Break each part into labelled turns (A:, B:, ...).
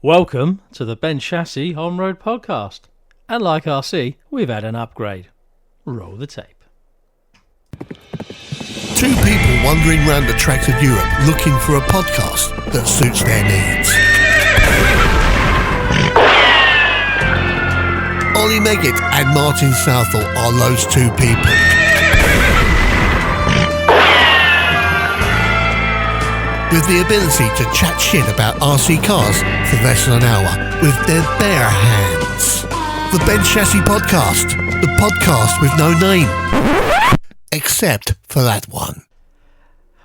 A: Welcome to the Ben Chassis On-Road Podcast. And like RC, we've had an upgrade. Roll the tape.
B: Two people wandering around the tracks of Europe looking for a podcast that suits their needs. Ollie Meggett and Martin Southall are those two people. With the ability to chat shit about RC cars for less than an hour with their bare hands. The Ben Chassis Podcast. The podcast with no name. Except for that one.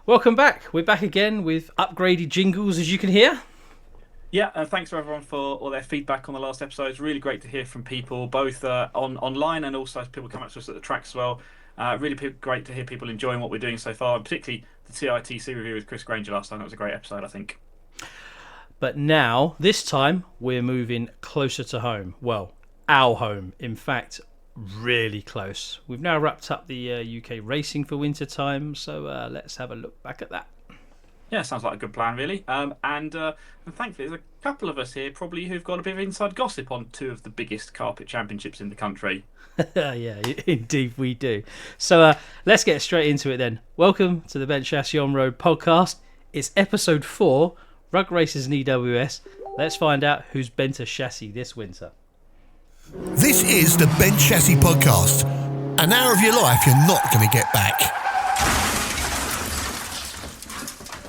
A: Welcome back. We're back again with upgraded jingles, as you can hear.
C: Yeah, and thanks to everyone for all their feedback on the last episode. It's really great to hear from people, both online and also people come up to us at the track as well. Really great to hear people enjoying what we're doing so far, and particularly the TITC review with Chris Granger last time. That was a great episode, I think.
A: But now, this time, we're moving closer to home. Well, our home. In fact, really close. We've now wrapped up the UK racing for winter time, so let's have a look back at that.
C: Yeah, sounds like a good plan, really. And thankfully, there's a couple of us here probably who've got a bit of inside gossip on two of the biggest carpet championships in the country.
A: Yeah, indeed we do. So let's get straight into it then. Welcome to the Ben Chassis On-Road Podcast. It's episode 4, Rugracers and EWS. Let's find out who's bent a chassis this winter.
B: This is the Ben Chassis Podcast. An hour of your life you're not going to get back.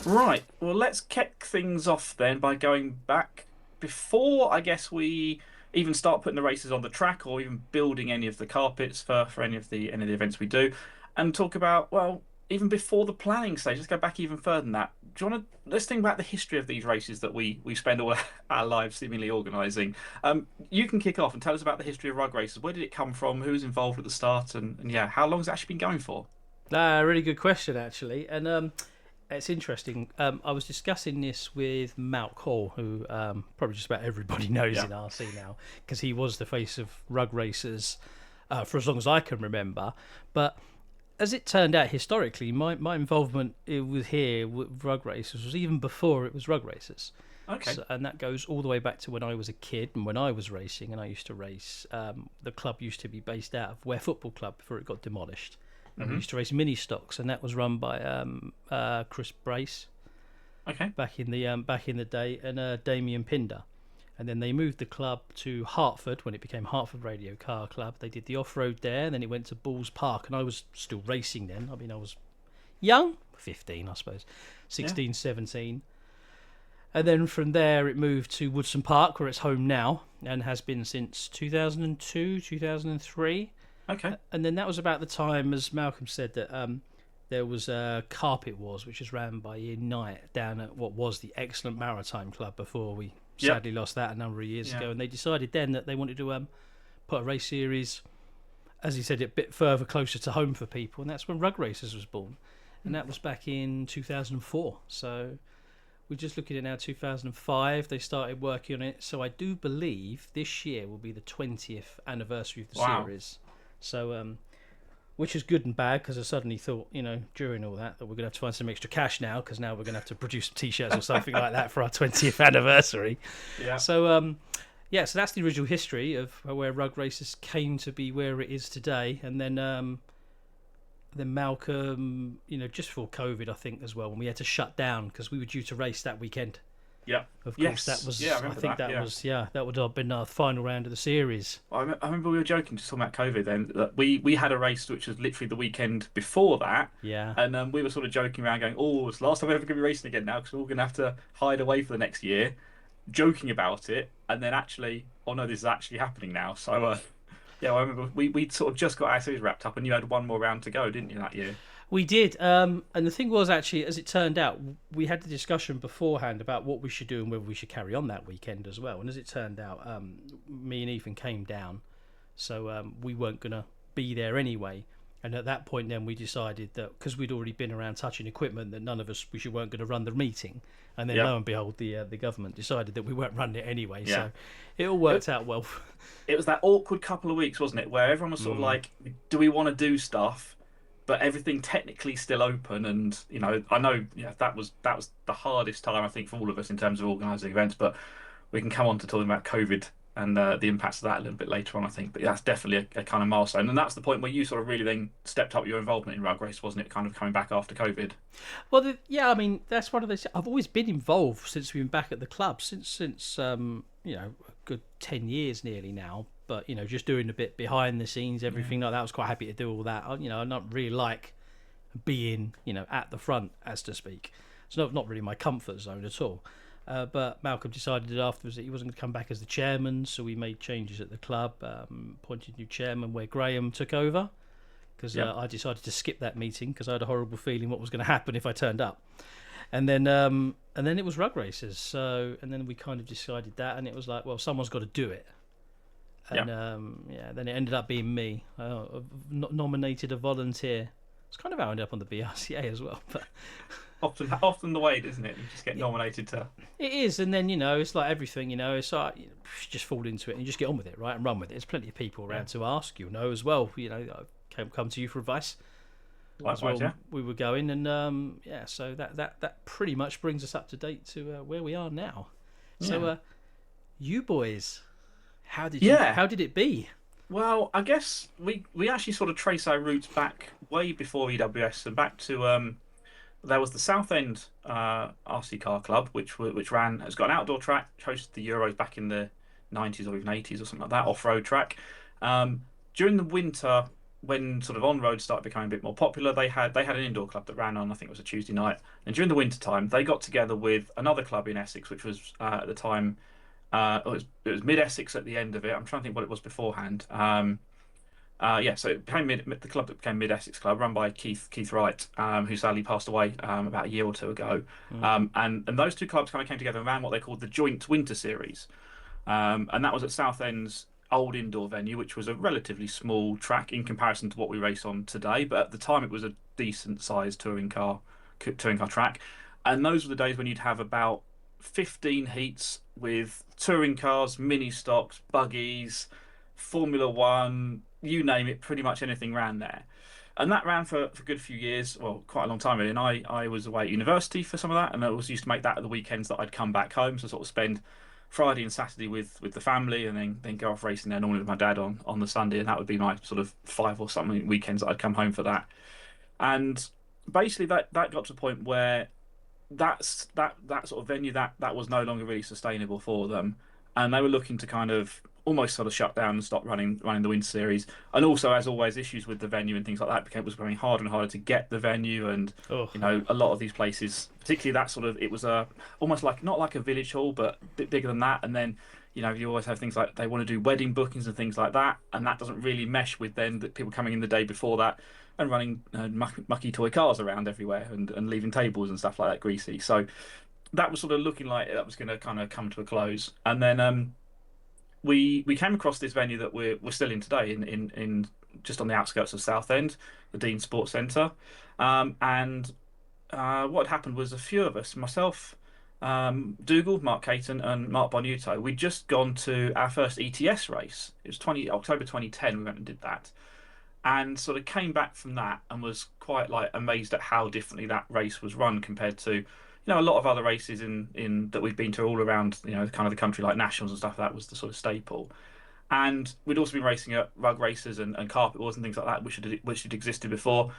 C: Right, well, let's kick things off then by going back before, I guess, we even start putting the races on the track or even building any of the carpets for any of the events we do, and talk about, well, even before the planning stage. Let's go back even further than that. Do you want to, let's think about the history of these races that we spend all our lives seemingly organising. You can kick off and tell us about the history of Rugracers. Where did it come from? Who was involved at the start? And yeah, how long has it actually been going for?
A: Really good question, actually. And it's interesting. I was discussing this with Malk Hall, who probably just about everybody knows in RC now, because he was the face of Rugracers for as long as I can remember. But as it turned out, historically, my involvement with Rugracers was even before it was Rugracers.
C: Okay.
A: So, and that goes all the way back to when I was a kid and when I was racing, and I used to race. The club used to be based out of Ware Football Club before it got demolished. And we used to race mini stocks, and that was run by Chris Brace.
C: Okay.
A: Back in the day, and Damien Pinder, and then they moved the club to Hartford when it became Hartford Radio Car Club. They did the off-road there, and then it went to Bulls Park, and I was still racing then. I mean, I was young, 15, I suppose, 16, 17. And then from there, it moved to Woodson Park, where it's home now, and has been since 2002, 2003.
C: Okay.
A: And then that was about the time, as Malcolm said, that there was Carpet Wars, which was ran by Ian Knight down at what was the excellent Maritime Club before we sadly lost that a number of years ago. And they decided then that they wanted to put a race series, as he said, a bit further closer to home for people. And that's when Rugracers was born. And that was back in 2004. So we're just looking at now 2005. They started working on it. So I do believe this year will be the 20th anniversary of the series. So, which is good and bad, because I suddenly thought, during all that we're going to have to find some extra cash now, because now we're going to have to produce some T-shirts or something like that for our 20th anniversary. Yeah. So, so that's the original history of where Rugracers came to be where it is today. And then Malcolm, just before COVID, I think, as well, when we had to shut down because we were due to race that weekend.
C: Yeah.
A: Of course, that was. I think that would have been our final round of the series.
C: I remember we were joking just talking about COVID then. That we had a race which was literally the weekend before that.
A: Yeah.
C: And we were sort of joking around, going, "Oh, it's the last time we're ever going to be racing again now, because we're all going to have to hide away for the next year," joking about it, and then actually, oh no, this is actually happening now. So, I remember we sort of just got our series wrapped up, and you had one more round to go, didn't you, that year?
A: We did, and the thing was, actually, as it turned out, we had the discussion beforehand about what we should do and whether we should carry on that weekend as well. And as it turned out, me and Ethan came down, so we weren't going to be there anyway. And at that point, then we decided that because we'd already been around touching equipment, that none of us weren't going to run the meeting. And then lo and behold, the government decided that we weren't running it anyway. Yeah. So it all worked out well.
C: It was that awkward couple of weeks, wasn't it, where everyone was sort of like, "Do we want to do stuff?" But everything technically still open, and I know that was the hardest time, I think, for all of us in terms of organising events. But we can come on to talking about COVID and the impacts of that a little bit later on, I think. But that's definitely a kind of milestone, and that's the point where you sort of really then stepped up your involvement in Rug Race, wasn't it? Kind of coming back after COVID.
A: Well, yeah, I mean, that's one of those. I've always been involved since we've been back at the club, since a good 10 years nearly now. But just doing a bit behind the scenes, everything like that. I was quite happy to do all that. I not really like being at the front, as to speak. It's not really my comfort zone at all. But Malcolm decided afterwards that he wasn't going to come back as the chairman, so we made changes at the club, appointed new chairman where Graham took over, because I decided to skip that meeting because I had a horrible feeling what was going to happen if I turned up. And then it was Rug Racers. So and then we kind of decided that, and it was like, well, someone's got to do it. And then it ended up being me. Nominated a volunteer. It's kind of how I ended up on the BRCA as well, but.
C: Often the way, isn't it? You just get nominated to.
A: It is, and then it's like everything. It's like you just fall into it and you just get on with it, right, and run with it. There's plenty of people around to ask, as well. I come to you for advice.
C: Likewise, yeah.
A: We were going, and so that pretty much brings us up to date to where we are now. Yeah. So, you boys, how did it be?
C: Well, I guess we actually sort of trace our roots back way before EWS and back to there was the Southend RC Car Club, which has got an outdoor track, hosted the Euros back in the 90s or even 80s or something like that, off-road track. During the winter, when sort of on-road started becoming a bit more popular, they had an indoor club that ran on, I think it was a Tuesday night. And during the winter time, they got together with another club in Essex, which was at the time, it was Mid-Essex at the end of it. I'm trying to think what it was beforehand. So it became the club that became Mid-Essex Club, run by Keith Wright, who sadly passed away about a year or two ago. And those two clubs kind of came together and ran what they called the Joint Winter Series. And that was at Southend's old indoor venue, which was a relatively small track in comparison to what we race on today. But at the time, it was a decent-sized touring car track. And those were the days when you'd have about 15 heats with touring cars, mini stocks, buggies, Formula One, you name it, pretty much anything ran there. And that ran for a good few years, well, quite a long time really. And I was away at university for some of that, and I was used to make that at the weekends that I'd come back home, so sort of spend Friday and Saturday with the family, and then go off racing there normally with my dad on the Sunday, and that would be my sort of 5 or something weekends that I'd come home for that. And basically that got to a point where that sort of venue that was no longer really sustainable for them, and they were looking to kind of almost sort of shut down and stop running the Winter Series. And also, as always, issues with the venue and things like that was becoming harder and harder to get the venue. And a lot of these places, particularly that sort of, it was almost like not like a village hall, but a bit bigger than that. And then you always have things like they want to do wedding bookings and things like that, and that doesn't really mesh with then the people coming in the day before that and running mucky toy cars around everywhere and leaving tables and stuff like that greasy. So that was sort of looking like that was going to kind of come to a close. And then we came across this venue that we're still in today in just on the outskirts of Southend, the Dean Sports Centre. And what happened was a few of us, myself, Dougal, Mark Caton and Mark Bonuto, we'd just gone to our first ETS race. It was October 2010 we went and did that. And sort of came back from that and was quite amazed at how differently that race was run compared to a lot of other races in that we've been to all around kind of the country, like nationals and stuff. That was the sort of staple. And we'd also been racing at Rug Racers and carpet wars and things like that, which had existed before.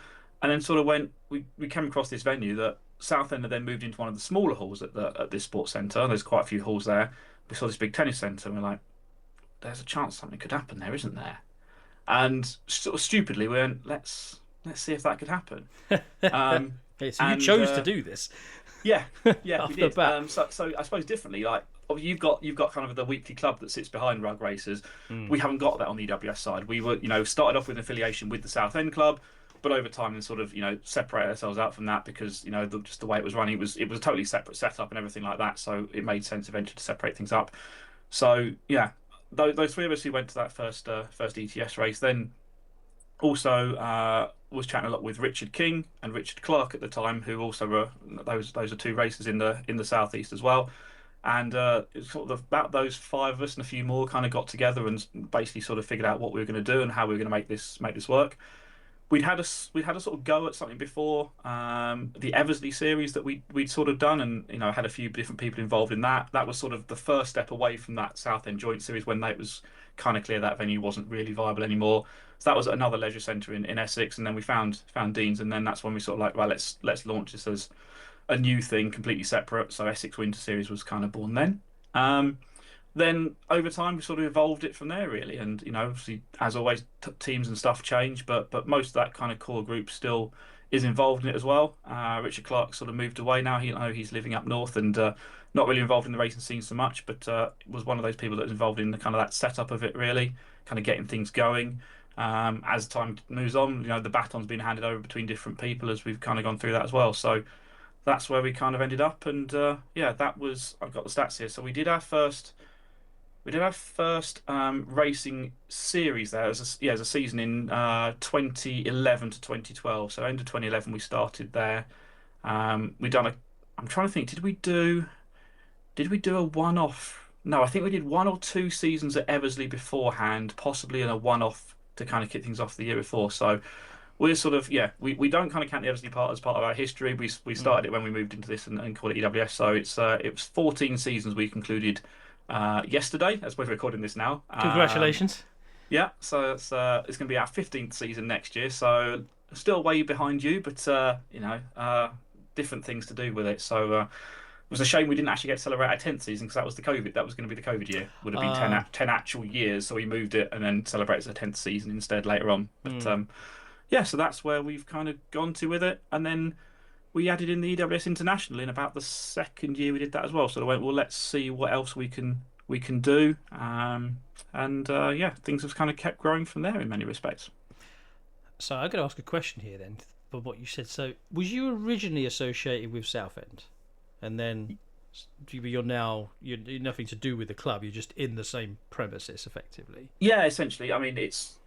C: And then sort of we came across this venue that Southend had then moved into one of the smaller halls at this sports centre. There's quite a few halls there. We saw this big tennis centre and we're like, there's a chance something could happen there, isn't there? And sort of stupidly we went, let's see if that could happen.
A: So you chose to do this.
C: Yeah, we did. So I suppose differently, like you've got kind of the weekly club that sits behind Rug Racers. We haven't got that on the EWS side. We were, started off with an affiliation with the Southend Club, but over time and sort of, separate ourselves out from that because, just the way it was running, it was a totally separate setup and everything like that. So it made sense eventually to separate things up. So yeah, those three of us who went to that first ETS race, then also was chatting a lot with Richard King and Richard Clark at the time, who also were those are two races in the southeast as well. And it's sort of about those 5 of us and a few more kind of got together and basically sort of figured out what we were going to do and how we were going to make this work. we'd had a sort of go at something before, the Eversley series that we'd sort of done, and had a few different people involved in that. That was sort of the first step away from that Southend joint series when it was kind of clear that venue wasn't really viable anymore. So that was another leisure centre in Essex, and then we found Dean's, and then that's when we sort of like, right, let's launch this as a new thing, completely separate. So Essex Winter Series was kind of born then. Then over time we sort of evolved it from there really, and obviously as always teams and stuff change, but most of that kind of core group still is involved in it as well. Richard Clark sort of moved away now. He's living up north and not really involved in the racing scene so much, but was one of those people that was involved in the kind of that setup of it really, kind of getting things going. As time moves on, the baton's been handed over between different people as we've kind of gone through that as well. So that's where we kind of ended up, and that was, I've got the stats here. So we did our first racing series there as a season in 2011 to 2012. So end of 2011 we started there. We done I'm trying to think, did we do a one-off? No, I think we did 1 or 2 seasons at Eversley beforehand, possibly in a one-off to kind of kick things off the year before. So we're sort of, we don't kind of count the Eversley part as part of our history. We started it when we moved into this and called it EWS. So it was 14 seasons we concluded yesterday, as we're recording this now.
A: Congratulations.
C: So it's going to be our 15th season next year. So still way behind you, but different things to do with it. So it was a shame we didn't actually get to celebrate our 10th season because that was the COVID. That was going to be the COVID year. Would have been 10 actual years. So we moved it and then celebrated the 10th season instead later on. But so that's where we've kind of gone to with it. And then we added in the EWS International in about the second year we did that as well. So I went, well, let's see what else we can do. Things have kind of kept growing from there in many respects.
A: So I'm going to ask a question here then for what you said. So was you originally associated with Southend, and then you're nothing to do with the club? You're just in the same premises, effectively.
C: Yeah, essentially. I mean, it's,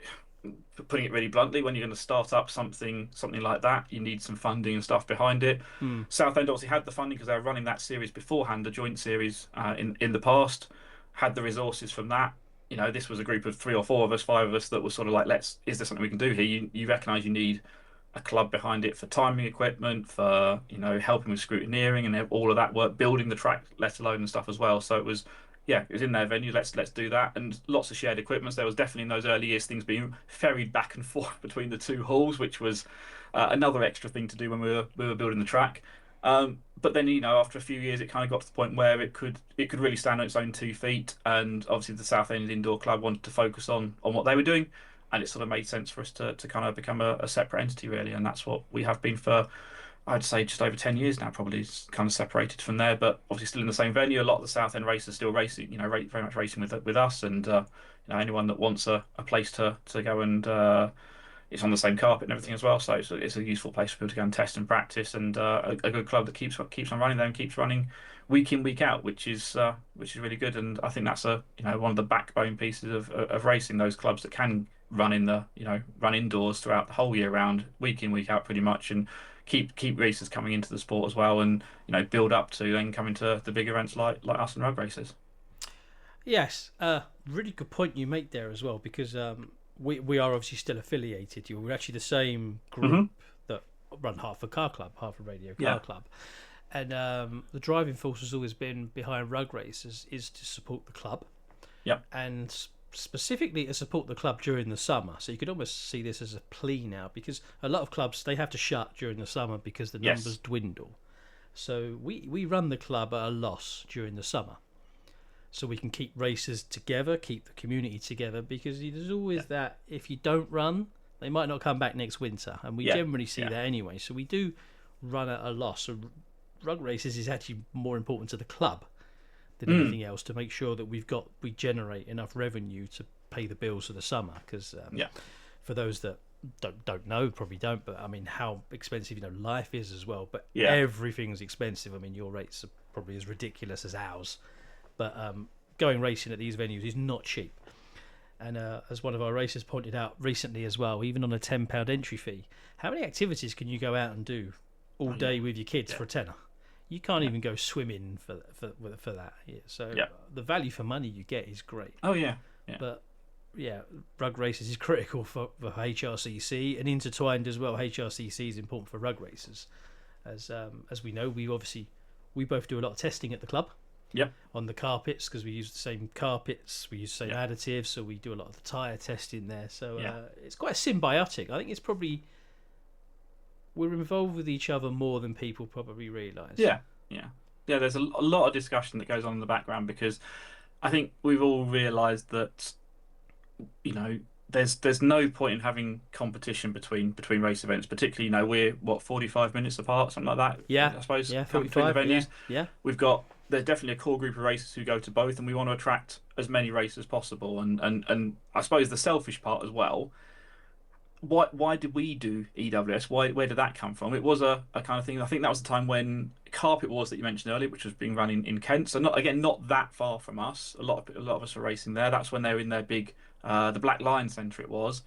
C: putting it really bluntly, when you're going to start up something like that, you need some funding and stuff behind it. Southend obviously had the funding because they were running that series beforehand, the joint series in the past, had the resources from that. This was a group of 3 or 4 of us, 5 of us that was sort of like, is there something we can do here? You recognise you need a club behind it for timing equipment, for helping with scrutineering and all of that work, building the track, let alone and stuff as well. So it was in their venue. Let's do that, and lots of shared equipment. There was definitely in those early years things being ferried back and forth between the 2 halls, which was another extra thing to do when we were building the track. But then after a few years, it kind of got to the point where it could really stand on its own 2 feet, and obviously the Southend Indoor Club wanted to focus on what they were doing, and it sort of made sense for us to kind of become a separate entity really, and that's what we have been for, I'd say, just over 10 years now. Probably it's kind of separated from there, but obviously still in the same venue. A lot of the Southend racers still racing, very much racing with us, and anyone that wants a place to go and it's on the same carpet and everything as well. So it's a useful place for people to go and test and practice, and a good club that keeps on running there and keeps running week in, week out, which is really good. And I think that's one of the backbone pieces of racing, those clubs that can run run indoors throughout the whole year round, week in, week out pretty much, and keep racers coming into the sport as well, and build up to then coming to the big events like us and Rugracers.
A: Yes, really good point you make there as well, because we are obviously still affiliated. We're actually the same group that run half a car club, half a radio car club, and the driving force has always been behind Rugracers is to support the club, and specifically to support the club during the summer. So you could almost see this as a plea now, because a lot of clubs, they have to shut during the summer because the numbers dwindle. So we run the club at a loss during the summer, so we can keep racers together, keep the community together, because there's always that if you don't run, they might not come back next winter, and we generally see that anyway. So we do run at a loss. So Rugracers is actually more important to the club than anything else, to make sure that we generate enough revenue to pay the bills for the summer. Because for those that don't know, probably don't, but I mean, how expensive life is as well. But everything's expensive. I mean, your rates are probably as ridiculous as ours. But going racing at these venues is not cheap. And as one of our racers pointed out recently as well, even on a £10 entry fee, how many activities can you go out and do all day with your kids for a tenner? You can't even go swimming for that. So the value for money you get is great.
C: Oh yeah.
A: But Rug Racers is critical for HRCC, and intertwined as well. HRCC is important for Rug Racers, as we know. We both do a lot of testing at the club.
C: Yep.
A: On the carpets, because we use the same carpets, we use the same additives, so we do a lot of the tyre testing there. So it's quite symbiotic. I think it's probably we're involved with each other more than people probably realise.
C: Yeah. There's a lot of discussion that goes on in the background, because I think we've all realised that there's no point in having competition between race events, particularly we're 45 minutes apart, something like that.
A: Yeah,
C: I suppose.
A: 45
C: between the venues.
A: Yeah.
C: There's definitely a core group of racers who go to both, and we want to attract as many racers as possible. And I suppose the selfish part as well. Why did we do EWS? Where did that come from? It was a kind of thing. I think that was the time when Carpet Wars that you mentioned earlier, which was being run in Kent, so not that far from us. A lot of us were racing there. That's when they were in their big the Black Lion Centre it was,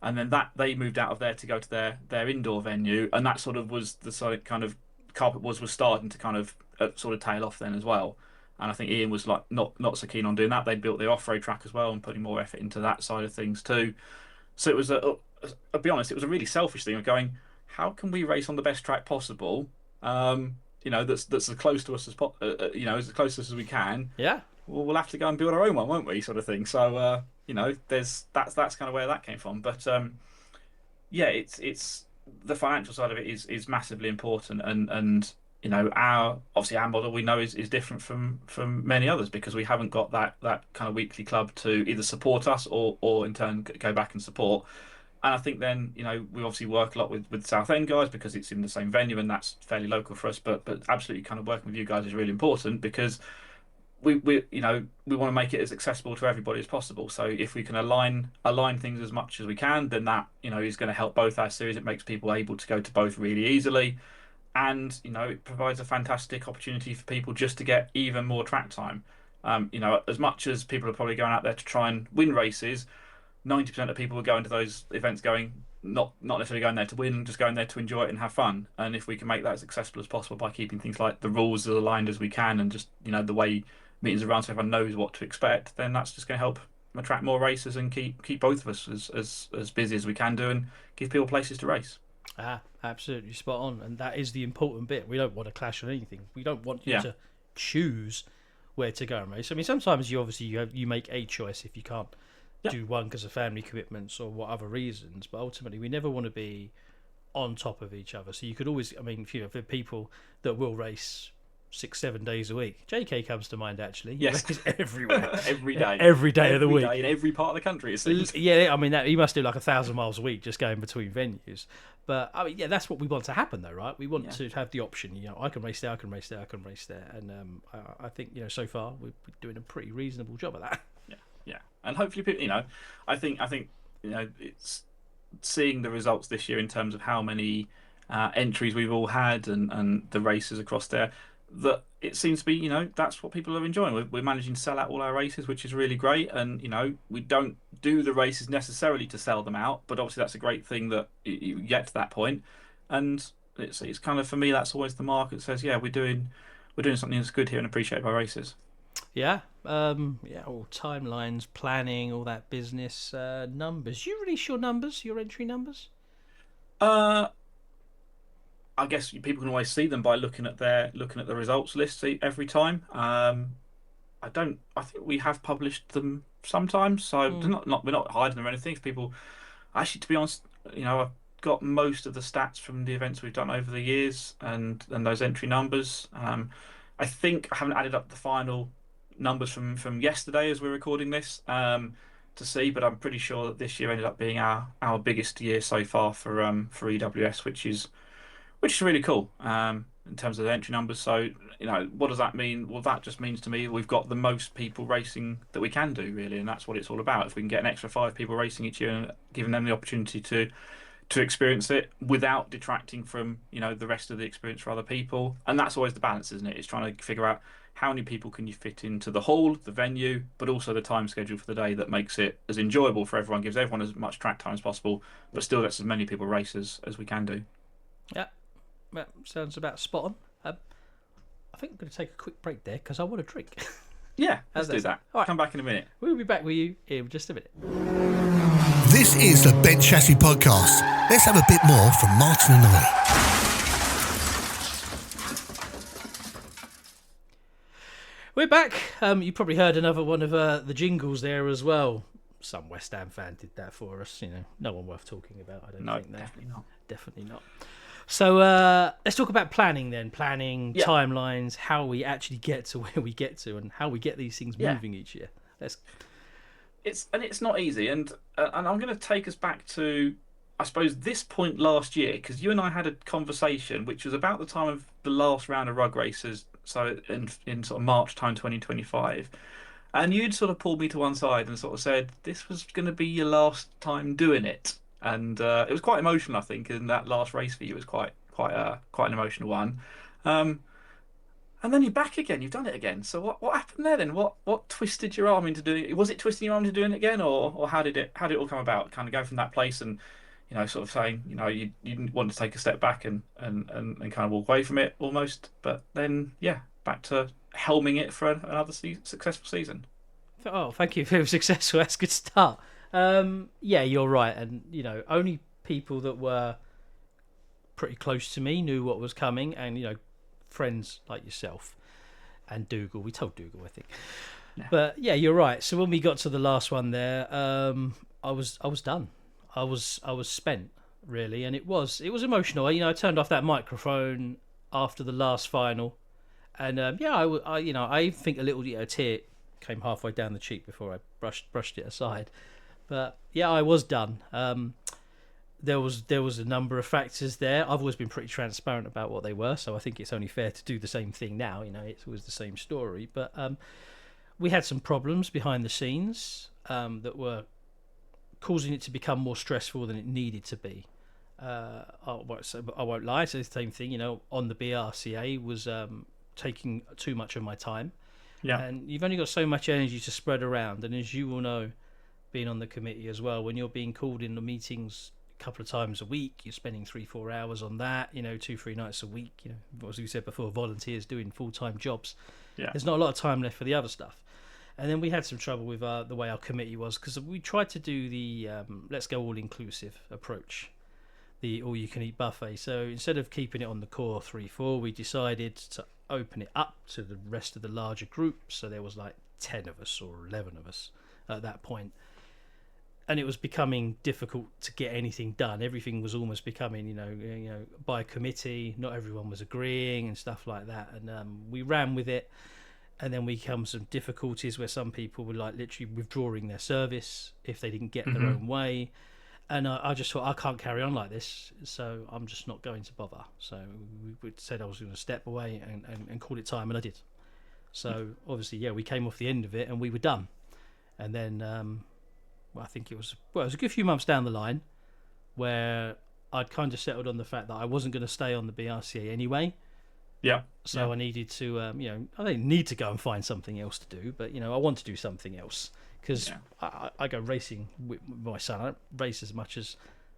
C: and then they moved out of there to go to their indoor venue, and that sort of was the sort of kind of Carpet Wars was starting to kind of sort of tail off then as well. And I think Ian was like not so keen on doing that. They built their off-road track as well and putting more effort into that side of things too. So it was I'll be honest, it was a really selfish thing of going, how can we race on the best track possible? That's as close to us as as close to us as we can.
A: Yeah.
C: Well, we'll have to go and build our own one, won't we? Sort of thing. So that's kind of where that came from. But it's the financial side of it is massively important, and our model we know is different from many others, because we haven't got that kind of weekly club to either support us or in turn go back and support. And I think then we obviously work a lot with South End guys because it's in the same venue and that's fairly local for us. But absolutely, kind of working with you guys is really important, because we want to make it as accessible to everybody as possible. So if we can align things as much as we can, then that is going to help both our series. It makes people able to go to both really easily, and it provides a fantastic opportunity for people just to get even more track time. As much as people are probably going out there to try and win races, 90% of people are going to those events not necessarily going there to win, just going there to enjoy it and have fun. And if we can make that as accessible as possible by keeping things like the rules as aligned as we can, and just the way meetings are run so everyone knows what to expect, then that's just going to help attract more racers and keep both of us as busy as we can do, and give people places to race.
A: Absolutely spot on, and that is the important bit. We don't want to clash on anything. We don't want you to choose where to go and race. I mean, sometimes you make a choice if you can't do one because of family commitments or what other reasons, but ultimately we never want to be on top of each other. So you could always, I mean, for people that will race 6-7 days a week, JK comes to mind actually.
C: Yes,
A: everywhere,
C: every day
A: of the week,
C: in every part of the country. It seems.
A: Yeah, I mean he must do like 1,000 miles a week just going between venues. But I mean, that's what we want to happen, though, right? We want to have the option. I can race there, I can race there, I can race there, and I think so far we're doing a pretty reasonable job of that.
C: Yeah, and hopefully people, I think it's seeing the results this year in terms of how many entries we've all had and the races across there, that it seems to be that's what people are enjoying. We're managing to sell out all our races, which is really great. And we don't do the races necessarily to sell them out, but obviously that's a great thing that you get to that point. And it's kind of, for me, that's always the mark that says, we're doing something that's good here and appreciated by racers.
A: All timelines, planning, all that business. Numbers. You release your numbers, your entry numbers?
C: I guess people can always see them by looking at the results list every time. I think we have published them sometimes, so we're not hiding them or anything. If people, actually, to be honest, I've got most of the stats from the events we've done over the years and those entry numbers. I think I haven't added up the final numbers from yesterday as we're recording this to see, but I'm pretty sure that this year ended up being our biggest year so far for EWS, which is really cool in terms of the entry numbers. So what does that mean? Well, that just means to me we've got the most people racing that we can do, really, and that's what it's all about. If we can get an extra 5 people racing each year and giving them the opportunity to experience it without detracting from the rest of the experience for other people, and that's always the balance, isn't it? It's trying to figure out how many people can you fit into the hall, the venue, but also the time schedule for the day that makes it as enjoyable for everyone, gives everyone as much track time as possible, but still lets as many people race as we can do.
A: Yeah, that sounds about spot on. I think I'm going to take a quick break there because I want a drink.
C: Yeah, let's do that.
A: All right.
C: Come back in a minute.
A: We'll be back with you in just a minute.
B: This is the Bent Chassis Podcast. Let's have a bit more from Martin and I.
A: We're back. You probably heard another one of the jingles there as well. Some West Ham fan did that for us. No one worth talking about. I don't think.
C: No, definitely not.
A: Definitely not. So let's talk about planning then. Planning, timelines, how we actually get to where we get to, and how we get these things moving each year.
C: It's not easy, and I'm going to take us back to, I suppose, this point last year, because you and I had a conversation which was about the time of the last round of Rug Racers, so in sort of March time 2025, and you'd sort of pulled me to one side and sort of said this was going to be your last time doing it. And it was quite emotional, I think, and that last race for you was quite an emotional one. And then you're back again. You've done it again. So what happened there then? What twisted your arm into doing it? Was it twisting your arm into doing it again, or how did it all come about? Kind of go from that place and sort of saying you didn't want to take a step back and kind of walk away from it almost, but then back to helming it for another successful season.
A: Oh, thank you. It was successful. That's a good start. You're right, and only people that were pretty close to me knew what was coming, and friends like yourself and Dougal. We told Dougal, I think. Yeah. But you're right. So when we got to the last one there, I was done. I was spent really, and it was emotional. I turned off that microphone after the last final, and I think a little tear came halfway down the cheek before I brushed it aside. But I was done. There was a number of factors there. I've always been pretty transparent about what they were, so I think it's only fair to do the same thing now. It's always the same story. But we had some problems behind the scenes that were causing it to become more stressful than it needed to be. I won't lie. It's the same thing. On the BRCA was taking too much of my time. Yeah. And you've only got so much energy to spread around, and as you will know, being on the committee as well, when you're being called in the meetings a couple of times a week, you're spending 3-4 hours on that, 2-3 nights a week, as we said before, volunteers doing full-time jobs. There's not a lot of time left for the other stuff. And then we had some trouble with the way our committee was, because we tried to do the let's go all-inclusive approach, the all-you-can-eat buffet. So instead of keeping it on the core 3-4, we decided to open it up to the rest of the larger group. So there was like 10 of us or 11 of us at that point. And it was becoming difficult to get anything done. Everything was almost becoming, by committee. Not everyone was agreeing and stuff like that. And we ran with it. And then we come some difficulties where some people were like literally withdrawing their service if they didn't get their own way. And I just thought, I can't carry on like this, so I'm just not going to bother. So we said I was going to step away and call it time, and I did. So obviously, we came off the end of it and we were done. And then I think it was a good few months down the line where I'd kind of settled on the fact that I wasn't going to stay on the BRCA anyway. Yeah. So I needed to, I didn't need to go and find something else to do, but I want to do something else because I go racing with my son. I don't race as much as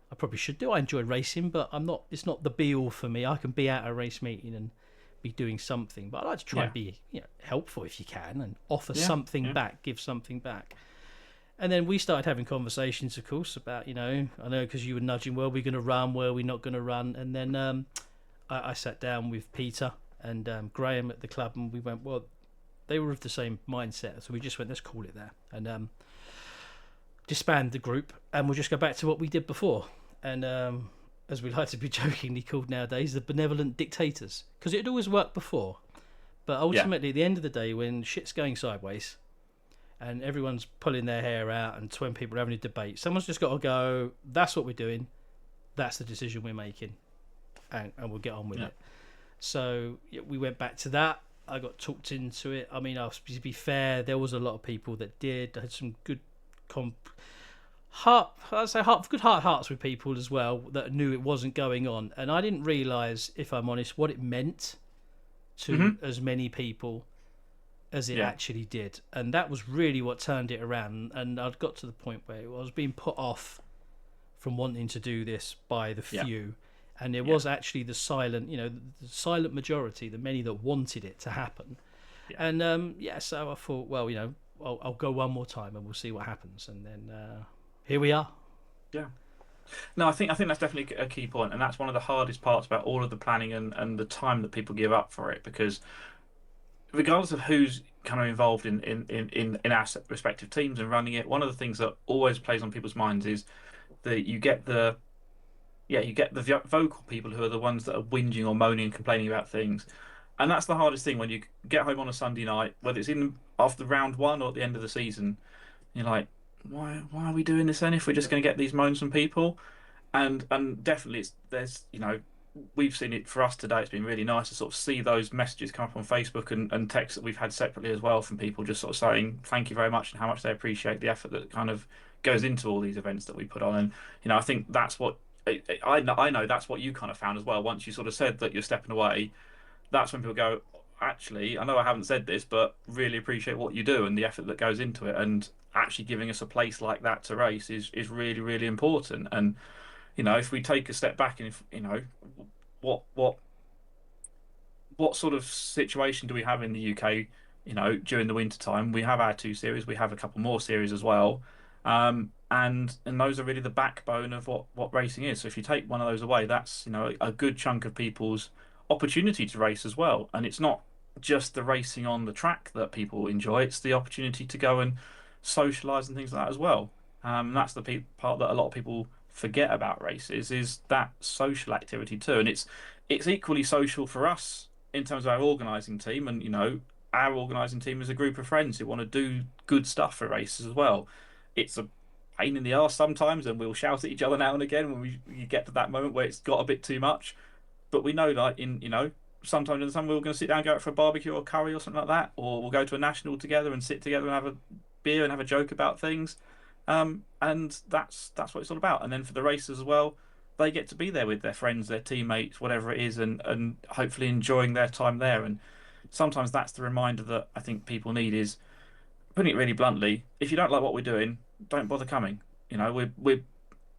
A: I probably should do. I enjoy racing, but it's not the be all for me. I can be at a race meeting and be doing something, but I like to try and be helpful if you can and offer something back, give something back. And then we started having conversations, of course, about, I know because you were nudging, were we going to run, were we not going to run? And then I sat down with Peter and Graham at the club, and we went, well, they were of the same mindset. So we just went, let's call it there. And disband the group, and we'll just go back to what we did before. And as we like to be jokingly called nowadays, the benevolent dictators. Because it had always worked before. But ultimately, at the end of the day, when shit's going sideways, and everyone's pulling their hair out and 20 people are having a debate, someone's just got to go, that's what we're doing, that's the decision we're making, and we'll get on with it. So we went back to that. I got talked into it. I mean, to be fair, there was a lot of people that did. I had some good good hearts with people as well that knew it wasn't going on. And I didn't realise, if I'm honest, what it meant to as many people as it actually did. And that was really what turned it around. And I'd got to the point where I was being put off from wanting to do this by the few. And there was actually the silent majority, the many that wanted it to happen. And so I thought, well, I'll go one more time and we'll see what happens. And then here we are.
C: Yeah. No, I think that's definitely a key point, and that's one of the hardest parts about all of the planning and the time that people give up for it, because regardless of who's kind of involved in our respective teams and running it, one of the things that always plays on people's minds is that you get the vocal people who are the ones that are whinging or moaning and complaining about things. And that's the hardest thing when you get home on a Sunday night, whether it's after round one or at the end of the season. You're like, why are we doing this then if we're just going to get these moans from people? And definitely we've seen it for us today. It's been really nice to sort of see those messages come up on Facebook and texts that we've had separately as well from people just sort of saying thank you very much and how much they appreciate the effort that kind of goes into all these events that we put on. And I think that's what I know that's what you kind of found as well. Once you sort of said that you're stepping away, that's when people go, actually, I know I haven't said this, but really appreciate what you do and the effort that goes into it. And actually giving us a place like that to race is really, really important. And if we take a step back and what sort of situation do we have in the UK? During the winter time, we have our 2 series. We have a couple more series as well, and those are really the backbone of what racing is. So if you take one of those away, that's a good chunk of people's opportunity to race as well. And it's not just the racing on the track that people enjoy; it's the opportunity to go and socialise and things like that as well. That's the part that a lot of people forget about races, is that social activity too. And it's equally social for us in terms of our organising team. And our organising team is a group of friends who want to do good stuff for races as well. It's a pain in the arse sometimes, and we'll shout at each other now and again when you get to that moment where it's got a bit too much. But we know, like, sometimes in the summer we're going to sit down and go out for a barbecue or curry or something like that, or we'll go to a national together and sit together and have a beer and have a joke about things. And that's what it's all about. And then for the racers as well, they get to be there with their friends, their teammates, whatever it is, and hopefully enjoying their time there. And sometimes that's the reminder that I think people need, is putting it really bluntly, if you don't like what we're doing, don't bother coming. We're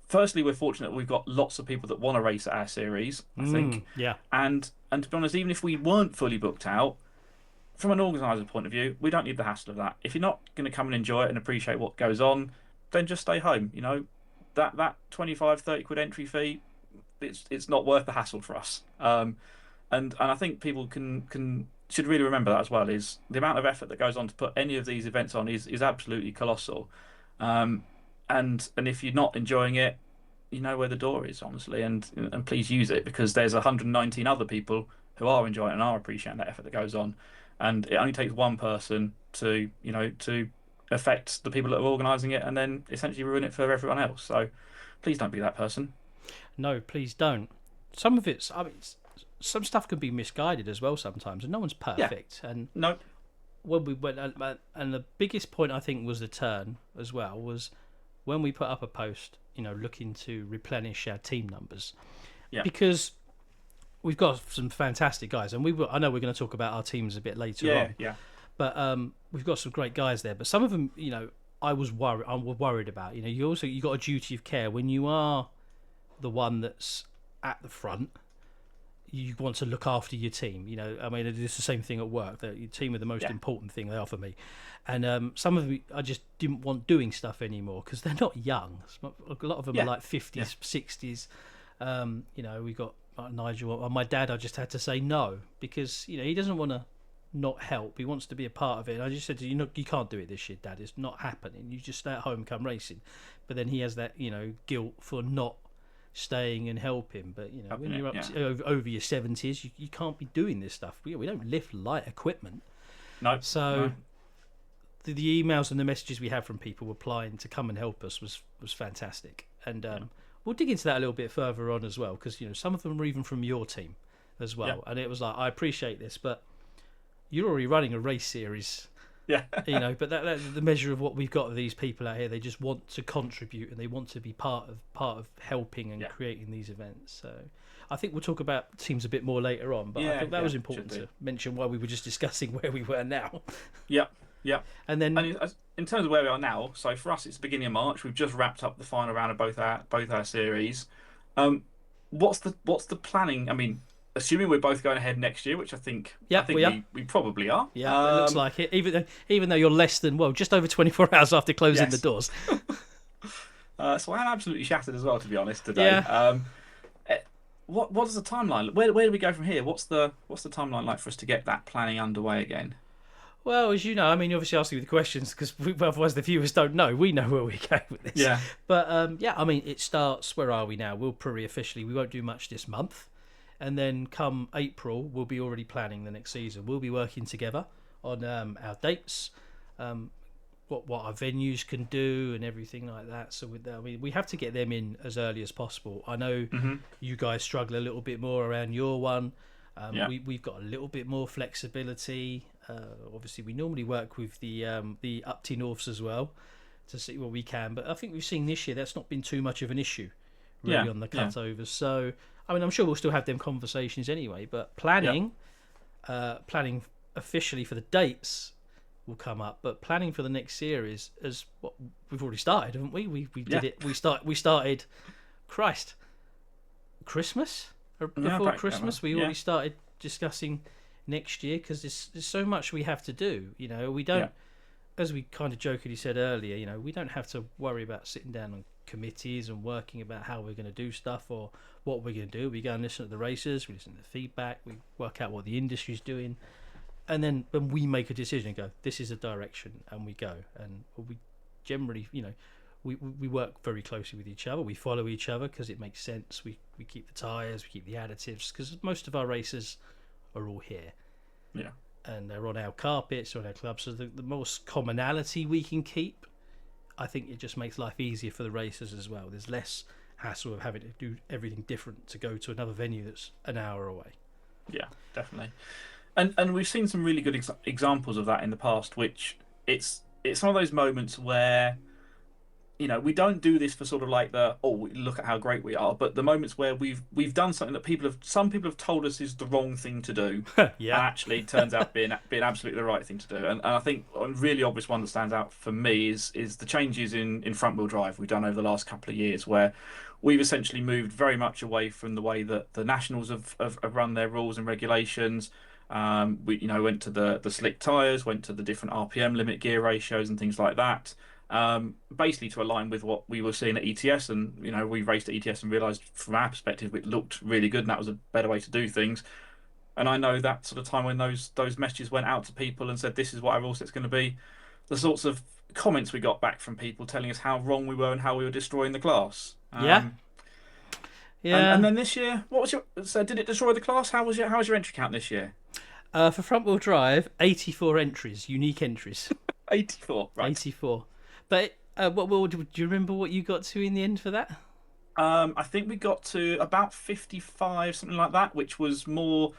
C: fortunate that we've got lots of people that want to race at our series, I think.
A: Yeah.
C: And to be honest, even if we weren't fully booked out, from an organiser point of view, we don't need the hassle of that. If you're not going to come and enjoy it and appreciate what goes on, then just stay home. That 25-30 quid entry fee, it's not worth the hassle for us. And I think people should really remember that as well, is the amount of effort that goes on to put any of these events on is absolutely colossal. And if you're not enjoying it, you know where the door is, honestly, and please use it, because there's 119 other people who are enjoying it and are appreciating that effort that goes on. And it only takes one person to affect the people that are organising it and then essentially ruin it for everyone else. So please don't be that person.
A: No, please don't. Some of it's, some stuff can be misguided as well sometimes, and no one's perfect.
C: Yeah.
A: And
C: no.
A: When we went, and the biggest point I think was the turn as well, was when we put up a post, looking to replenish our team numbers. Yeah. Because we've got some fantastic guys, and I know we're going to talk about our teams a bit later on.
C: Yeah.
A: But we've got some great guys there. But some of them, I was worried about. You got a duty of care when you are the one that's at the front. You want to look after your team. It's the same thing at work. That your team are the most important thing they are for me. And some of them, I just didn't want doing stuff anymore because they're not young. A lot of them are like 50s, 60s. We got Nigel. My dad, I just had to say no because he doesn't want to not help. He wants to be a part of it. And I just said to you can't do it this year, Dad. It's not happening. You just stay at home, come racing. But then he has that guilt for not staying and helping. But when you're up over your 70s, you can't be doing this stuff. We don't lift light equipment.
C: No.
A: So the emails and the messages we had from people applying to come and help us was fantastic. And we'll dig into that a little bit further on as well, because some of them are even from your team as well. And it was like, I appreciate this, but you're already running a race series.
C: Yeah.
A: But that's the measure of what we've got of these people out here. They just want to contribute and they want to be part of helping and creating these events. So I think we'll talk about teams a bit more later on, but I think that was important to mention while we were just discussing where we were now.
C: Yeah.
A: And then
C: in terms of where we are now, so for us it's the beginning of March. We've just wrapped up the final round of both our series. What's the planning? I mean, assuming we're both going ahead next year, which I think
A: we are.
C: We probably are.
A: Yeah, it looks like it. Even though you're less than just over 24 hours after closing the doors.
C: So I'm absolutely shattered as well, to be honest, today.
A: Yeah.
C: What is the timeline? Where do we go from here? What's the timeline like for us to get that planning underway again?
A: Well, as you know, I mean, you obviously asking me the questions because otherwise the viewers don't know. We know where we go with this.
C: Yeah.
A: But I mean, it starts. Where are we now? We'll pretty officially. We won't do much this month, and then come April, we'll be already planning the next season. We'll be working together on our dates, what our venues can do, and everything like that. So we have to get them in as early as possible. I know you guys struggle a little bit more around your one. We've got a little bit more flexibility. Obviously, we normally work with the Upty Norths as well to see what we can. But I think we've seen this year that's not been too much of an issue really on the cutovers. So I mean, I'm sure we'll still have them conversations anyway. But planning officially for the dates will come up. But planning for the next series is what we've already started, haven't we? We did it. We started. Christmas before Christmas. We already started discussing next year because there's so much we have to do. We don't, as we kind of jokingly said earlier, we don't have to worry about sitting down on committees and working about how we're going to do stuff or what we're going to do. We go and listen to the racers, we listen to the feedback, we work out what the industry's doing, and then when we make a decision and go, this is a direction, and we go. And we generally, we work very closely with each other. We follow each other because it makes sense. We keep the tyres, we keep the additives, because most of our racers are all here.
C: Yeah. And
A: they're on our carpets or on our clubs. So the more commonality we can keep, I think it just makes life easier for the racers as well. There's less hassle of having to do everything different to go to another venue that's an hour away.
C: Yeah, definitely. And we've seen some really good examples of that in the past, which it's one of those moments where we don't do this for sort of like look at how great we are, but the moments where we've done something that some people have told us is the wrong thing to do, and actually turns out being absolutely the right thing to do. And I think a really obvious one that stands out for me is the changes in front wheel drive we've done over the last couple of years, where we've essentially moved very much away from the way that the nationals have run their rules and regulations. We went to the slick tyres, went to the different RPM limit gear ratios and things like that. Basically to align with what we were seeing at ETS, and we raced at ETS and realised from our perspective it looked really good and that was a better way to do things. And I know that sort of time when those messages went out to people and said this is what our rule set's going to be, the sorts of comments we got back from people telling us how wrong we were and how we were destroying the class. And then this year, did it destroy the class? How was your entry count this year?
A: For front wheel drive, 84 entries, unique entries.
C: 84, right?
A: 84. But do you remember what you got to in the end for that?
C: I think we got to about 55, something like that, which was more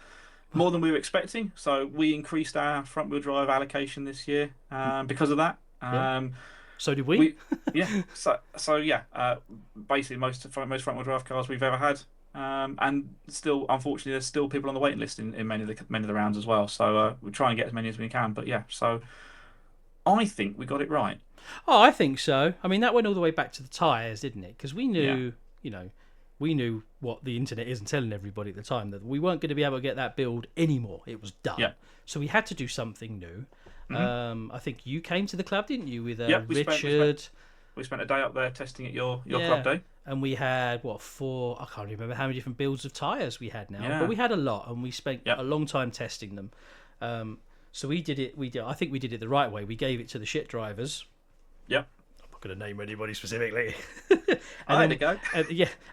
C: than we were expecting. So we increased our front wheel drive allocation this year because of that.
A: So did we?
C: Basically most front wheel drive cars we've ever had. And still, unfortunately, there's still people on the waiting list in many of the rounds as well. So we try and get as many as we can. But so I think we got it right.
A: Oh, I think so. I mean, that went all the way back to the tyres, didn't it? Because we knew, we knew what the internet isn't telling everybody at the time, that we weren't going to be able to get that build anymore. It was done. Yeah. So we had to do something new. Mm-hmm. I think you came to the club, didn't you, with Richard?
C: We spent a day up there testing at your club day.
A: And we had, 4, I can't remember how many different builds of tyres we had now. Yeah. But we had a lot, and we spent a long time testing them. So we did it. I think we did it the right way. We gave it to the shit drivers.
C: Yep.
A: I'm not going to name anybody specifically.
C: I had to go.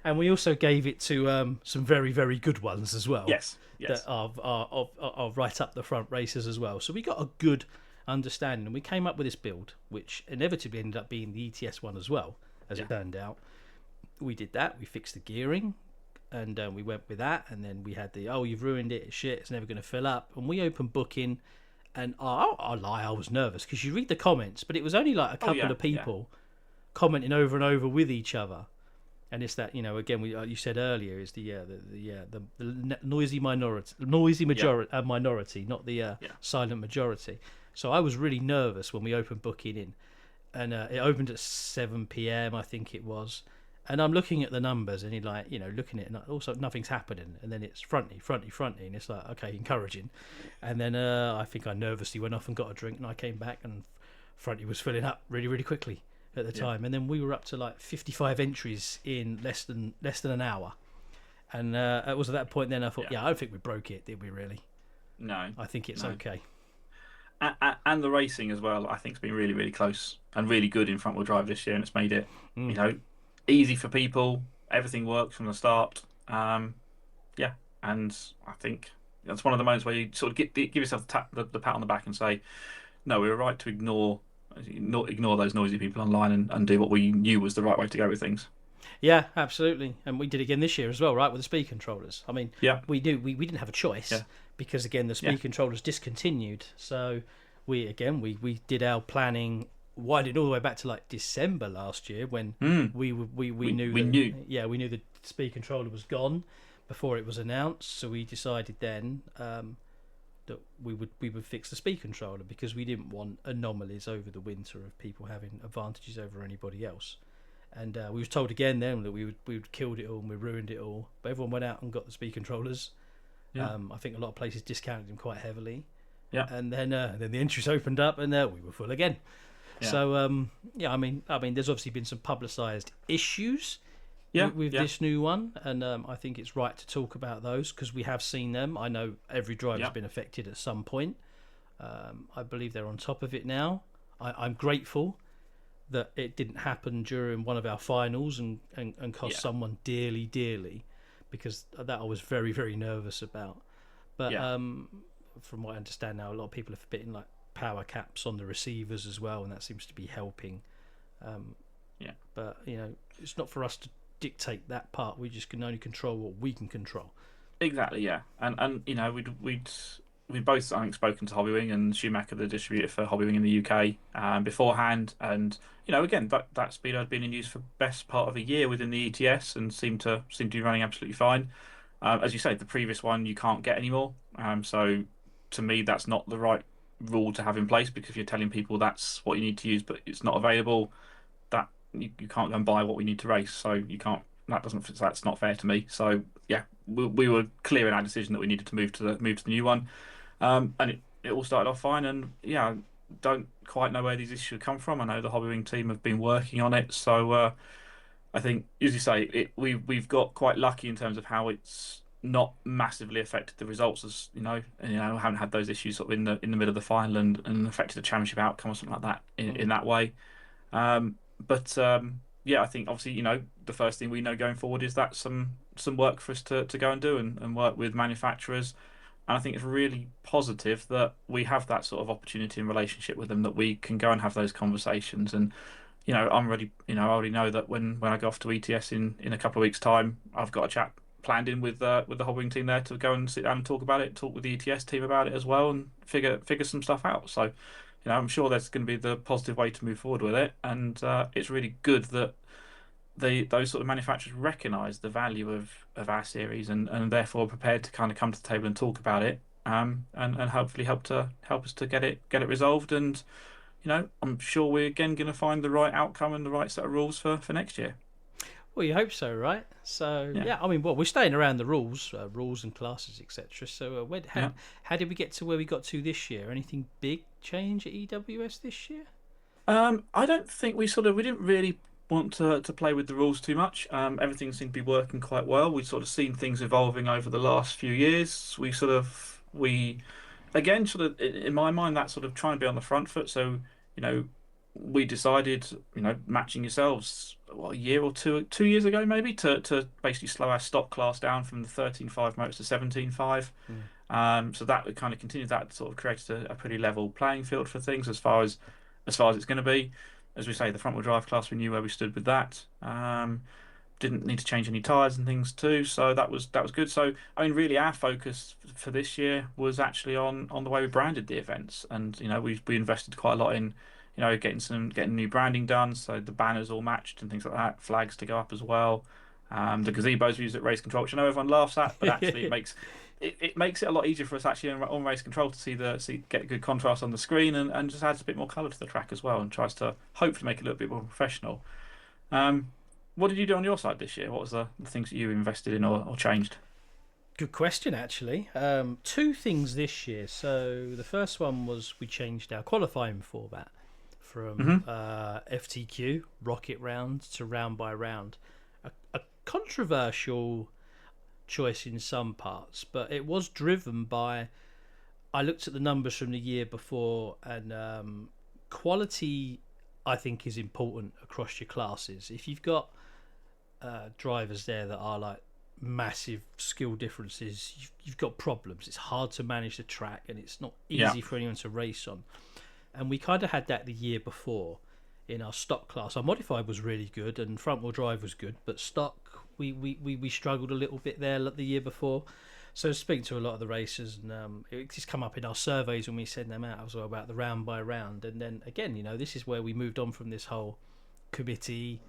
A: And we also gave it to some very, very good ones as well.
C: Yes.
A: That are right up the front racers as well. So we got a good understanding, and we came up with this build, which inevitably ended up being the ETS one as well, as it turned out. We did that. We fixed the gearing, and we went with that. And then we had you've ruined it. Shit, it's never going to fill up. And we opened booking. And I'll lie, I was nervous because you read the comments, but it was only like a couple of people commenting over and over with each other. And it's that, again, you said earlier, is the noisy minority, not the silent majority. So I was really nervous when we opened booking in, and it opened at 7 p.m. I think it was, And I'm looking at the numbers, and looking at it, and also nothing's happening. And then it's fronty, and it's like, okay, encouraging. And then I think I nervously went off and got a drink, and I came back, and fronty was filling up really, really quickly at the time. And then we were up to like 55 entries in less than an hour. And it was at that point then I thought, I don't think we broke it, did we really?
C: No.
A: I think it's okay.
C: And the racing as well, I think, has been really, really close and really good in front-wheel drive this year, and it's made it, easy for people. Everything works from the start. And I think that's one of the moments where you sort of give yourself the pat on the back and say, no, we were right to ignore those noisy people online and do what we knew was the right way to go with things.
A: Yeah, absolutely. And we did again this year as well, right, with the speed controllers. I mean, we didn't have a choice because, again, the speed controllers discontinued. So we did our planning, winded all the way back to like December last year when we knew the speed controller was gone before it was announced. So we decided then that we would fix the speed controller because we didn't want anomalies over the winter of people having advantages over anybody else. And we was told again then that we'd killed it all and we ruined it all. But everyone went out and got the speed controllers. I think a lot of places discounted them quite heavily. Yeah. And then the entries opened up and we were full again. Yeah. So I mean, there's obviously been some publicised issues with this new one, and I think it's right to talk about those because we have seen them. I know every driver's been affected at some point. I believe they're on top of it now. I'm grateful that it didn't happen during one of our finals and cost someone dearly, because that I was very, very nervous about. But from what I understand now, a lot of people are fitting like power caps on the receivers as well, and that seems to be helping. But it's not for us to dictate that part. We just can only control what we can control.
C: Exactly, yeah. And we'd both, I think, spoken to Hobbywing and Schumacher, the distributor for Hobbywing in the UK, beforehand. And again, that speedo had been in use for best part of a year within the ETS and seemed to be running absolutely fine. As you say, the previous one you can't get anymore. So to me, that's not the right rule to have in place, because if you're telling people that's what you need to use, but it's not available, that you can't go and buy what we need to race. So you can't. That's not fair to me. So yeah, we were clear in our decision that we needed to move to the new one. And it all started off fine, and I don't quite know where these issues have come from. I know the Hobbywing team have been working on it, so I think, as you say, we've got quite lucky in terms of how it's not massively affected the results, as I haven't had those issues sort of in the middle of the final and affected the championship outcome or something like that in that way. But I think obviously the first thing we know going forward is that some work for us to go and do and work with manufacturers. And I think it's really positive that we have that sort of opportunity and relationship with them, that we can go and have those conversations. And I'm ready. I already know that when I go off to ETS in a couple of weeks' time, I've got a chat planned in with the Hobbywing team there to go and sit down and talk about it, talk with the ETS team about it as well, and figure some stuff out. So I'm sure that's going to be the positive way to move forward with it. And it's really good that those sort of manufacturers recognise the value of our series and therefore are prepared to kind of come to the table and talk about it, and hopefully help us to get it resolved. And I'm sure we're again going to find the right outcome and the right set of rules for next year.
A: Well, you hope so, right? So I mean, we're staying around the rules and classes, etc. So how did we get to where we got to this year? Anything big change at EWS this year?
C: I don't think we didn't really want to play with the rules too much. Everything seemed to be working quite well. We've sort of seen things evolving over the last few years. Again, in my mind, that's sort of trying to be on the front foot. So we decided, matching yourselves a year or 2 years ago maybe, to basically slow our stock class down from the 13.5 motors to 17.5. So that would kind of continue. That sort of created a pretty level playing field for things as far as it's going to be. As we say, the front wheel drive class, we knew where we stood with that. Didn't need to change any tyres and things too, so that was good. So I mean, really, our focus for this year was actually on the way we branded the events, and we invested quite a lot in getting new branding done, so the banners all matched and things like that, flags to go up as well. The gazebos we used at Race Control, which I know everyone laughs at, but actually it makes it a lot easier for us actually on Race Control to get good contrast on the screen, and just adds a bit more colour to the track as well, and tries to hopefully make it a little bit more professional. what did you do on your side this year? What was the things that you invested in or changed?
A: Good question, actually. Two things this year. So the first one was we changed our qualifying format from FTQ, rocket round, to round by round. A controversial choice in some parts, but it was driven by, I looked at the numbers from the year before, and quality, I think, is important across your classes. If you've got drivers there that are like massive skill differences, you've got problems. It's hard to manage the track, and it's not easy for anyone to race on. And we kind of had that the year before in our stock class. Our modified was really good, and front wheel drive was good, but stock, we struggled a little bit there the year before. So speaking to a lot of the racers, and it's just come up in our surveys when we send them out as well about the round by round. And then again, this is where we moved on from this whole committee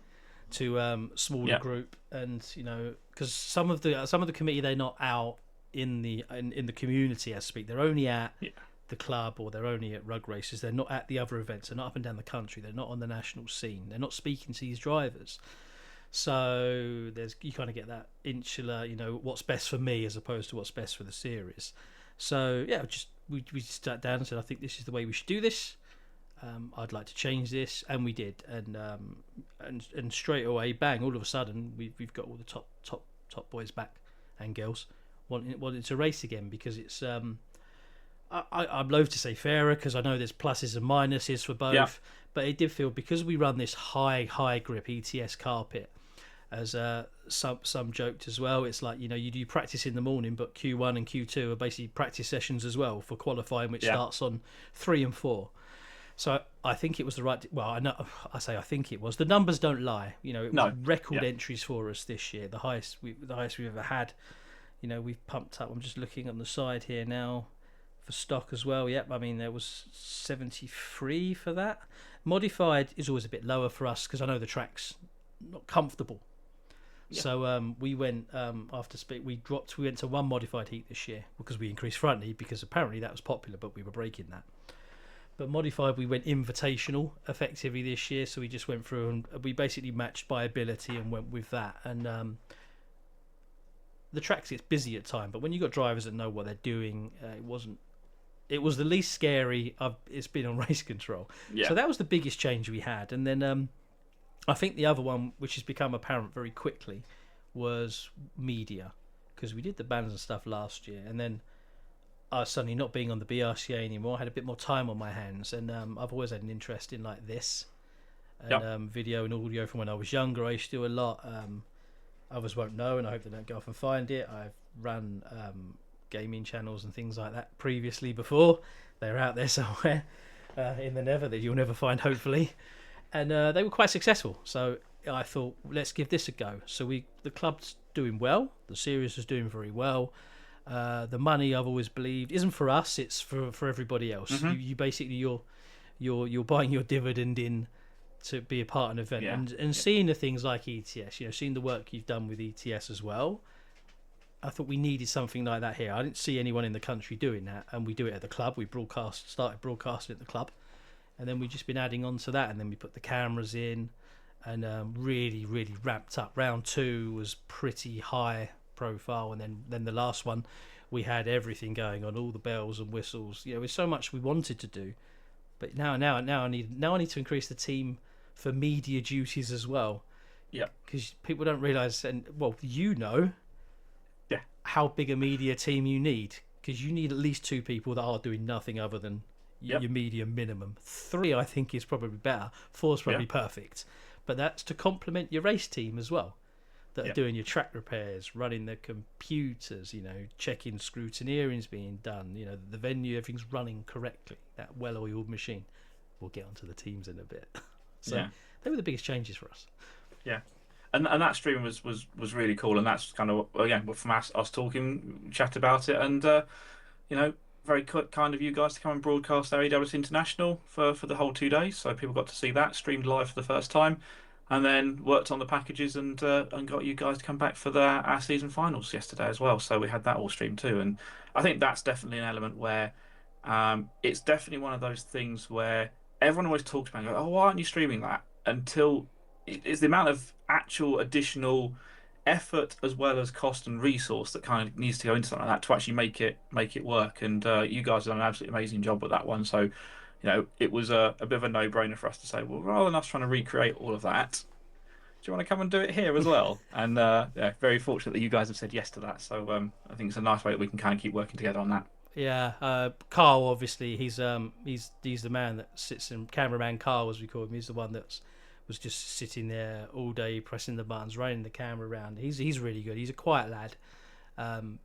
A: to smaller group, and because some of the committee, they're not out in the community as speak. They're only at the club, or they're only at Rugracers. They're not at the other events. They're not up and down the country. They're not on the national scene. They're not speaking to these drivers. So you kind of get that insular, what's best for me as opposed to what's best for the series. So we just sat down and said, I think this is the way we should do this. I'd like to change this, and we did. And straight away, bang! All of a sudden, we've got all the top boys back and girls wanting to race again, because it's I'm loath to say fairer, because I know there's pluses and minuses for both, but it did feel, because we run this high grip ETS carpet, as some joked as well. It's like, you do practice in the morning, but Q1 and Q2 are basically practice sessions as well for qualifying, which starts on 3 and 4. So I think it was the right. Well, I think it was. The numbers don't lie. It was record entries for us this year, the highest we've ever had. We've pumped up. I'm just looking on the side here now for stock as well. Yep, I mean there was 73 for that. Modified is always a bit lower for us, because I know the track's not comfortable. Yeah. So we went after speed. We went to one modified heat this year, because we increased front heat, because apparently that was popular, but we were breaking that. But modified, we went invitational effectively this year, so we just went through and we basically matched by ability and went with that. And the track gets busy at time, but when you've got drivers that know what they're doing, it was the least scary it's been on race control. Yeah. So that was the biggest change we had. And then I think the other one, which has become apparent very quickly, was media, because we did the bans and stuff last year, and then suddenly not being on the BRCA anymore, I had a bit more time on my hands, and I've always had an interest in like this, and video and audio from when I was younger. I used to do a lot. Others won't know, and I hope they don't go off and find it. I've run gaming channels and things like that previously before. They're out there somewhere in the nether that you'll never find, hopefully, and they were quite successful. So I thought, let's give this a go. So the club's doing well, the series is doing very well. The money, I've always believed, isn't for us, it's for everybody else. Mm-hmm. You basically you're buying your dividend in to be a part of an event, and seeing the things like ETS, seeing the work you've done with ETS as well. I thought we needed something like that here. I didn't see anyone in the country doing that, and we do it at the club. We started broadcasting at the club, and then we've just been adding on to that, and then we put the cameras in, and really ramped up. Round 2 was pretty high profile, and then the last one, we had everything going on, all the bells and whistles. There's so much we wanted to do, but now I need to increase the team for media duties as well. Yeah, because people don't realise, and how big a media team you need, because you need at least 2 people that are doing nothing other than your media minimum. 3, I think, is probably better. 4 is probably perfect, but that's to complement your race team as well, that are doing your track repairs, running the computers, checking scrutineering's being done, the venue, everything's running correctly, that well-oiled machine. We'll get onto the teams in a bit. So they were the biggest changes for us.
C: Yeah. And that stream was really cool, and that's kind of, again, from us talking, chat about it, and very kind of you guys to come and broadcast our EWS International for the whole 2 days, so people got to see that streamed live for the first time, and then worked on the packages and got you guys to come back for our season finals yesterday as well. So we had that all streamed too, and I think that's definitely an element where it's definitely one of those things where everyone always talks about, oh, why aren't you streaming that? Until it's the amount of actual additional effort as well as cost and resource that kind of needs to go into something like that to actually make it work. And you guys have done an absolutely amazing job with that one. So, it was a bit of a no-brainer for us to say, well, rather than us trying to recreate all of that, do you want to come and do it here as well? And yeah, very fortunate that you guys have said yes to that. So I think it's a nice way that we can kind of keep working together on that.
A: Yeah, Carl, obviously, he's the man that sits in, cameraman Carl as we call him. He's the one that was just sitting there all day pressing the buttons, running the camera around. He's really good. He's a quiet lad,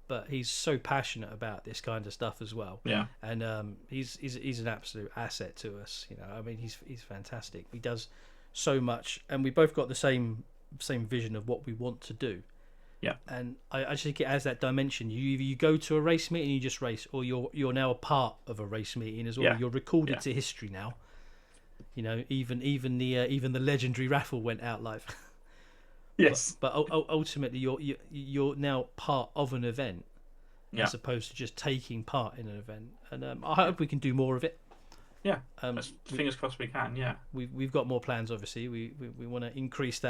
A: but he's so passionate about this kind of stuff as well.
C: Yeah.
A: And he's an absolute asset to us. I mean, he's fantastic. He does so much, and we both got the same vision of what we want to do.
C: Yeah.
A: And I just think it has that dimension. You go to a race meeting, you just race, or you're now a part of a race meeting as well.
C: Yeah.
A: You're recorded to history now. Even the legendary raffle went out live.
C: Yes.
A: But ultimately, you're now part of an event, as opposed to just taking part in an event. And I hope we can do more of it.
C: Yeah. Fingers crossed we can. Yeah.
A: We've got more plans. Obviously, we want to increase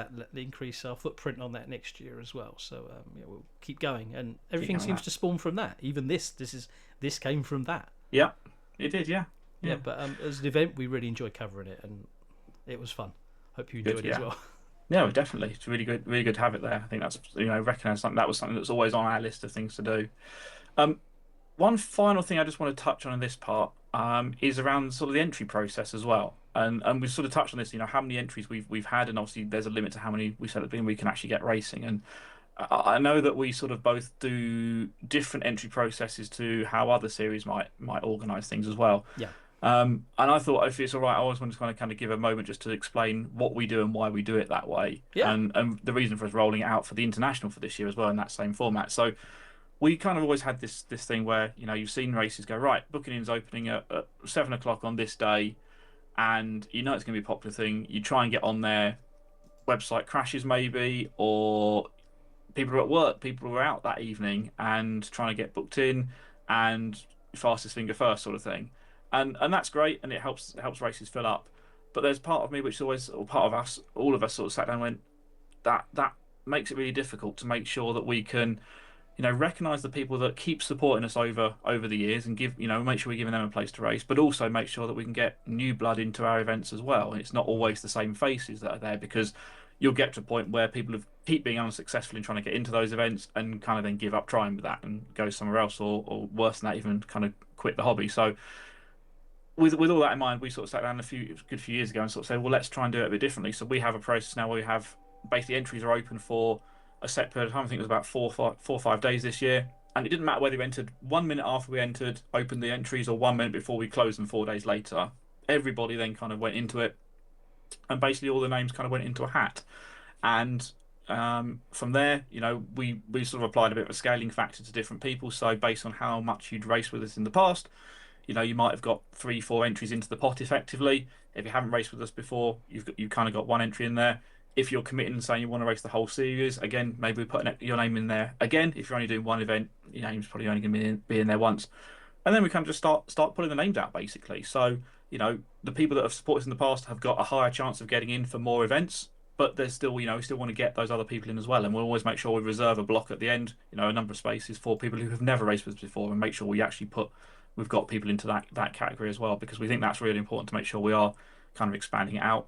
A: our footprint on that next year as well. So we'll keep going, and everything seems to spawn from that. Even this came from that.
C: Yeah, it did. Yeah.
A: Yeah, but as an event, we really enjoyed covering it, and it was fun. Hope you enjoyed it as well.
C: Yeah, definitely. It's really good to have it there. I think that's recognise something that was something that's always on our list of things to do. One final thing I just want to touch on in this part is around sort of the entry process as well, and we've sort of touched on this. How many entries we've had, and obviously there's a limit to how many we said at the beginning we can actually get racing. And I know that we sort of both do different entry processes to how other series might organise things as well.
A: Yeah.
C: And I thought, if it's all right, I always want to kind of give a moment just to explain what we do and why we do it that way.
A: Yeah.
C: And the reason for us rolling it out for the international for this year as well in that same format. So we kind of always had this thing where you've seen races go, right, booking in's opening at 7 o'clock on this day, and it's going to be a popular thing. You try and get on there, website crashes maybe, or people are at work, people are out that evening and trying to get booked in, and fastest finger first sort of thing. And that's great, and it helps races fill up. But there's part of me which is always, or part of us, all of us sort of sat down and went, that makes it really difficult to make sure that we can, recognise the people that keep supporting us over the years, and give, make sure we're giving them a place to race, but also make sure that we can get new blood into our events as well. And it's not always the same faces that are there, because you'll get to a point where people keep being unsuccessful in trying to get into those events and kind of then give up trying with that and go somewhere else, or worse than that, even kind of quit the hobby. So with all that in mind, we sort of sat down a good few years ago and sort of said, well, let's try and do it a bit differently. So we have a process now where we have basically entries are open for a set period of time. I think it was about 4 or 5 days this year, and it didn't matter whether we entered 1 minute after we opened the entries, or 1 minute before we closed them 4 days later. Everybody then kind of went into it, and basically all the names kind of went into a hat. And from there, we sort of applied a bit of a scaling factor to different people. So based on how much you'd raced with us in the past, you might have got 3-4 entries into the pot effectively. If you haven't raced with us before, you've kind of got 1 entry in there. If you're committing and saying you want to race the whole series, again, maybe we put your name in there. Again, if you're only doing one event, your name's probably only going to be in there once. And then we kind of just start putting the names out, basically. So, the people that have supported us in the past have got a higher chance of getting in for more events, but there's still, we still want to get those other people in as well. And we'll always make sure we reserve a block at the end, a number of spaces for people who have never raced with us before, and make sure we've got people into that category as well, because we think that's really important to make sure we are kind of expanding it out.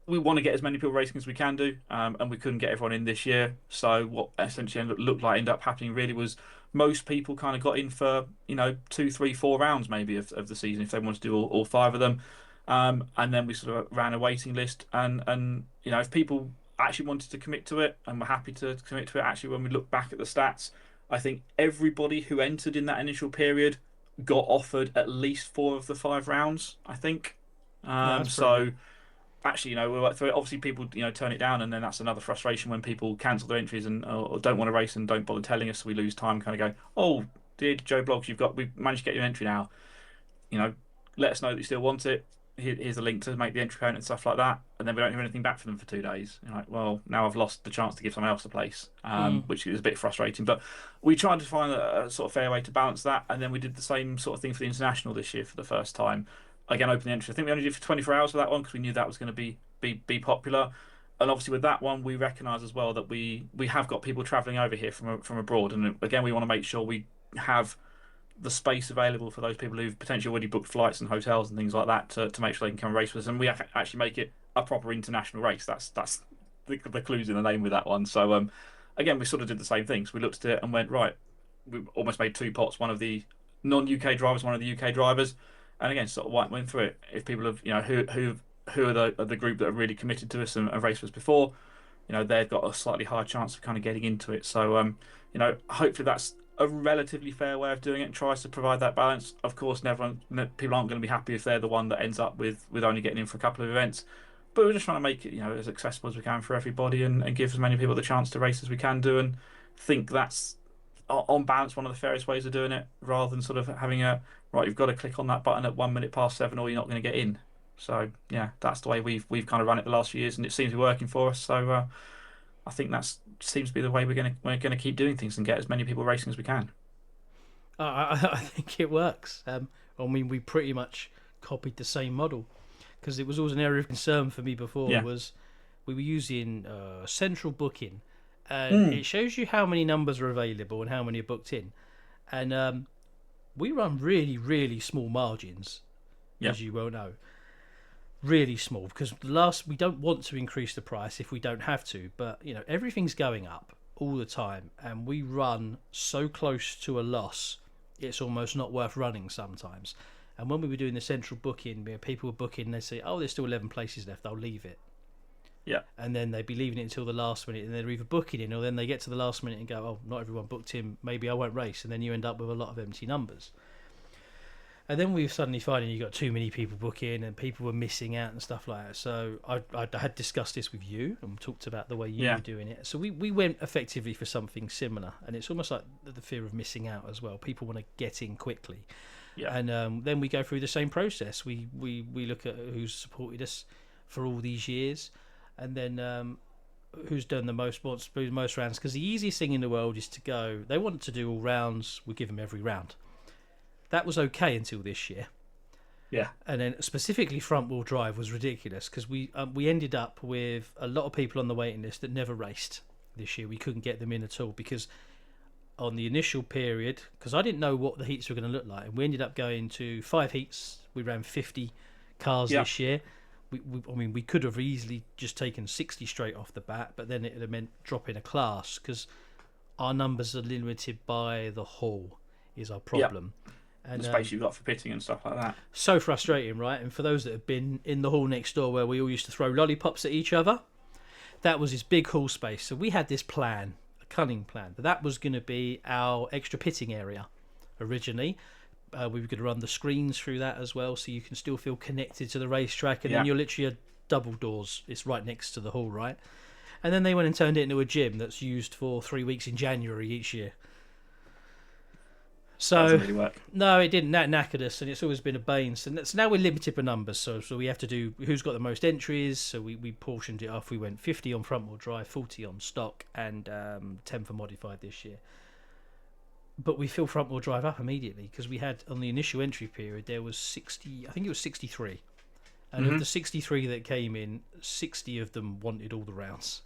C: We want to get as many people racing as we can do, and we couldn't get everyone in this year. So what essentially ended up happening really was most people kind of got in for 2, 3, 4 rounds maybe of the season if they wanted to do all 5 of them, and then we sort of ran a waiting list, and if people actually wanted to commit to it and were happy to commit to it, actually when we look back at the stats, I think everybody who entered in that initial period got offered at least 4 of the 5 rounds, I think. So actually, we work through it. Obviously, people turn it down, and then that's another frustration when people cancel their entries and or don't want to race and don't bother telling us. So we lose time, kind of go, oh, dear Joe Blogs, we've managed to get your entry now. Let us know that you still want it. Here's a link to make the entry code and stuff like that. And then we don't hear anything back from them for 2 days. You're like, well, now I've lost the chance to give someone else a place, which is a bit frustrating. But we tried to find a sort of fair way to balance that. And then we did the same sort of thing for the international this year for the first time. Again, open the entry. I think we only did for 24 hours for that one, because we knew that was going to be be popular. And obviously with that one, we recognise as well that we have got people travelling over here from abroad, and again we want to make sure we have the space available for those people who've potentially already booked flights and hotels and things like that to make sure they can come race with us, and we have to actually make it a proper international race. That's the clues in the name with that one. So again, we sort of did the same things. We looked at it and went, right, we almost made two pots: one of the non-UK drivers, one of the UK drivers, and again sort of went through it. If people have, who are the group that are really committed to us and have raced with us before, they've got a slightly higher chance of kind of getting into it. So hopefully that's a relatively fair way of doing it and tries to provide that balance. Of course, people aren't going to be happy if they're the one that ends up with only getting in for a couple of events. But we're just trying to make it, as accessible as we can for everybody, and give as many people the chance to race as we can do, and think that's on balance one of the fairest ways of doing it, rather than sort of having you've got to click on that button at 7:01 or you're not going to get in. So yeah, that's the way we've kind of run it the last few years, and it seems to be working for us. So I think that seems to be the way we're going to keep doing things and get as many people racing as we can.
A: I think it works. We pretty much copied the same model, because it was always an area of concern for me before. Was we were using central booking, and it shows you how many numbers are available and how many are booked in, and we run really, really small margins, as you well know. Really small, because we don't want to increase the price if we don't have to, but everything's going up all the time, and we run so close to a loss it's almost not worth running sometimes. And when we were doing the central booking, people were booking, they say, oh, there's still 11 places left, I'll leave it. And then they'd be leaving it until the last minute, and they're either booking in, or then they get to the last minute and go, oh, not everyone booked in, maybe I won't race, and then you end up with a lot of empty numbers. And then we were suddenly finding you got too many people booking, and people were missing out and stuff like that. So I had discussed this with you and talked about the way you were doing it. So we went effectively for something similar, and it's almost like the fear of missing out as well. People want to get in quickly. And then we go through the same process. We look at who's supported us for all these years, and then who's done the most rounds. Because the easiest thing in the world is to go, they want to do all rounds, we give them every round. That was okay until this year. And then specifically front wheel drive was ridiculous, because we ended up with a lot of people on the waiting list that never raced this year. We couldn't get them in at all, because on the initial period, because I didn't know what the heats were going to look like, and we ended up going to 5 heats. We ran 50 cars this year. We could have easily just taken 60 straight off the bat, but then it would have meant dropping a class, because our numbers are limited by the hall is our problem. And
C: the space you've got for pitting and stuff like that.
A: So frustrating, right? And for those that have been in the hall next door where we all used to throw lollipops at each other, that was this big hall space. So we had this plan, a cunning plan, but that was going to be our extra pitting area originally. We were going to run the screens through that as well, so you can still feel connected to the racetrack, and then you're literally a double doors. It's right next to the hall, right? And then they went and turned it into a gym that's used for 3 weeks in January each year. So
C: that doesn't really work.
A: No, it didn't. That knackered us, and it's always been a bane. So now we're limited for numbers. So we have to do who's got the most entries. So we portioned it off. We went 50 on front wheel drive, 40 on stock, and 10 for modified this year. But we filled front wheel drive up immediately, because we had, on the initial entry period, there was 60. I think it was 63, and of the 63 that came in, 60 of them wanted all the rounds.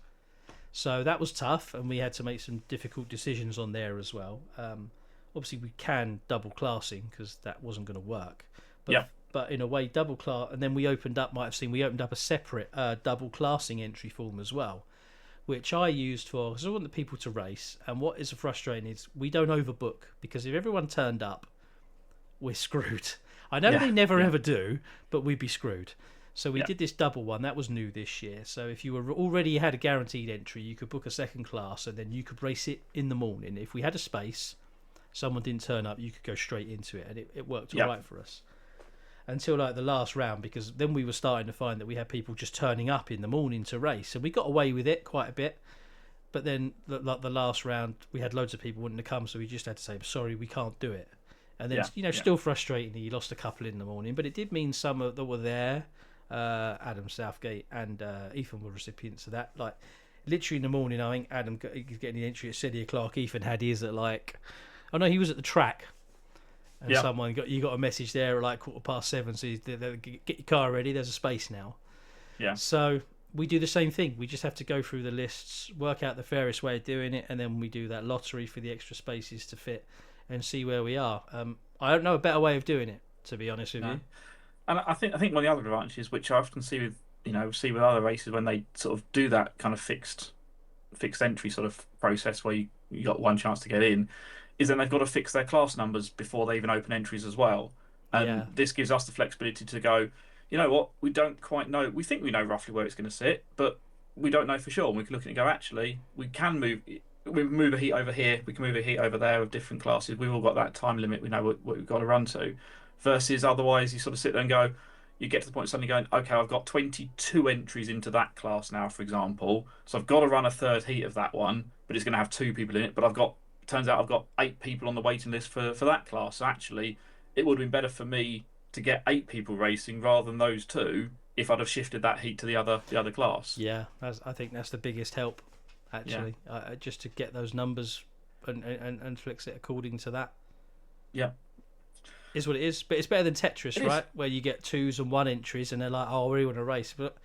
A: So that was tough, and we had to make some difficult decisions on there as well. Obviously, we can double classing, because that wasn't going to work. But in a way, double class, and then we opened up a separate double classing entry form as well, which I used because I want the people to race. And what is frustrating is we don't overbook, because if everyone turned up, we're screwed. I know they never ever do, but we'd be screwed. So we did this double one. That was new this year. So if you were already had a guaranteed entry, you could book a second class, and then you could race it in the morning. If we had a space, someone didn't turn up, you could go straight into it, and it worked all right for us until like the last round, because then we were starting to find that we had people just turning up in the morning to race, and we got away with it quite a bit. But then the last round, we had loads of people wanting to come, so we just had to say, sorry, we can't do it. And then still frustrating, you lost a couple in the morning, but it did mean some that were there, Adam Southgate and Ethan were recipients of that. Like literally in the morning, I think Adam getting the entry at Celia Clark. Ethan had his at oh no, he was at the track, and you got a message there at like 7:15. So get your car ready. There's a space now.
C: Yeah.
A: So we do the same thing. We just have to go through the lists, work out the fairest way of doing it, and then we do that lottery for the extra spaces to fit and see where we are. I don't know a better way of doing it, to be honest with you.
C: And I think one of the other advantages, which I often see with other races when they sort of do that kind of fixed entry sort of process where you got one chance to get in, is then they've got to fix their class numbers before they even open entries as well. And this gives us the flexibility to go, you know what, we don't quite know. We think we know roughly where it's going to sit, but we don't know for sure. And we can look at it and go, actually, we can move. We move a heat over here. We can move a heat over there with different classes. We've all got that time limit. We know what we've got to run to. Versus otherwise, you sort of sit there and go, you get to the point of suddenly going, okay, I've got 22 entries into that class now, for example. So I've got to run a third heat of that one, but it's going to have 2 people in it. But turns out I've got 8 people on the waiting list for that class. So actually, it would have been better for me to get 8 people racing rather than those 2 if I'd have shifted that heat to the other class.
A: Yeah, I think that's the biggest help, actually, just to get those numbers and fix it according to that.
C: Yeah.
A: Is what it is, but it's better than Tetris, right? Where you get 2s and 1 entries, and they're like, "Oh, I really want to race," but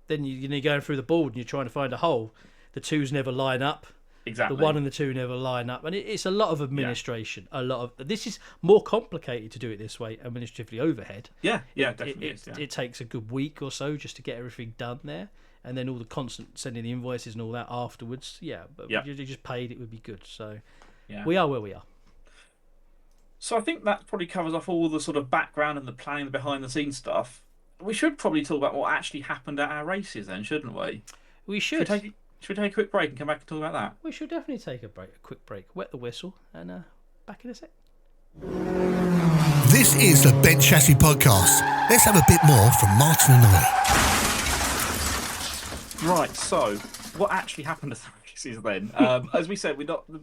A: then you're going through the board and you're trying to find a hole. The 2s never line up.
C: Exactly.
A: The 1 and the 2 never line up, and it's a lot of administration. A lot of this is more complicated to do it this way, administratively overhead.
C: Yeah, definitely.
A: It takes a good week or so just to get everything done there, and then all the constant sending the invoices and all that afterwards. Yeah, but if you just paid, it would be good. So we are where we are.
C: So I think that probably covers off all the sort of background and the planning, the behind the scenes stuff. We should probably talk about what actually happened at our races then, shouldn't we?
A: We should.
C: Should we take a quick break and come back and talk about that?
A: We should definitely take a quick break, wet the whistle, and back in a sec.
B: This is the Bent Chassis Podcast. Let's have a bit more from Martin and I.
C: Right, so what actually happened at the races then? As we said,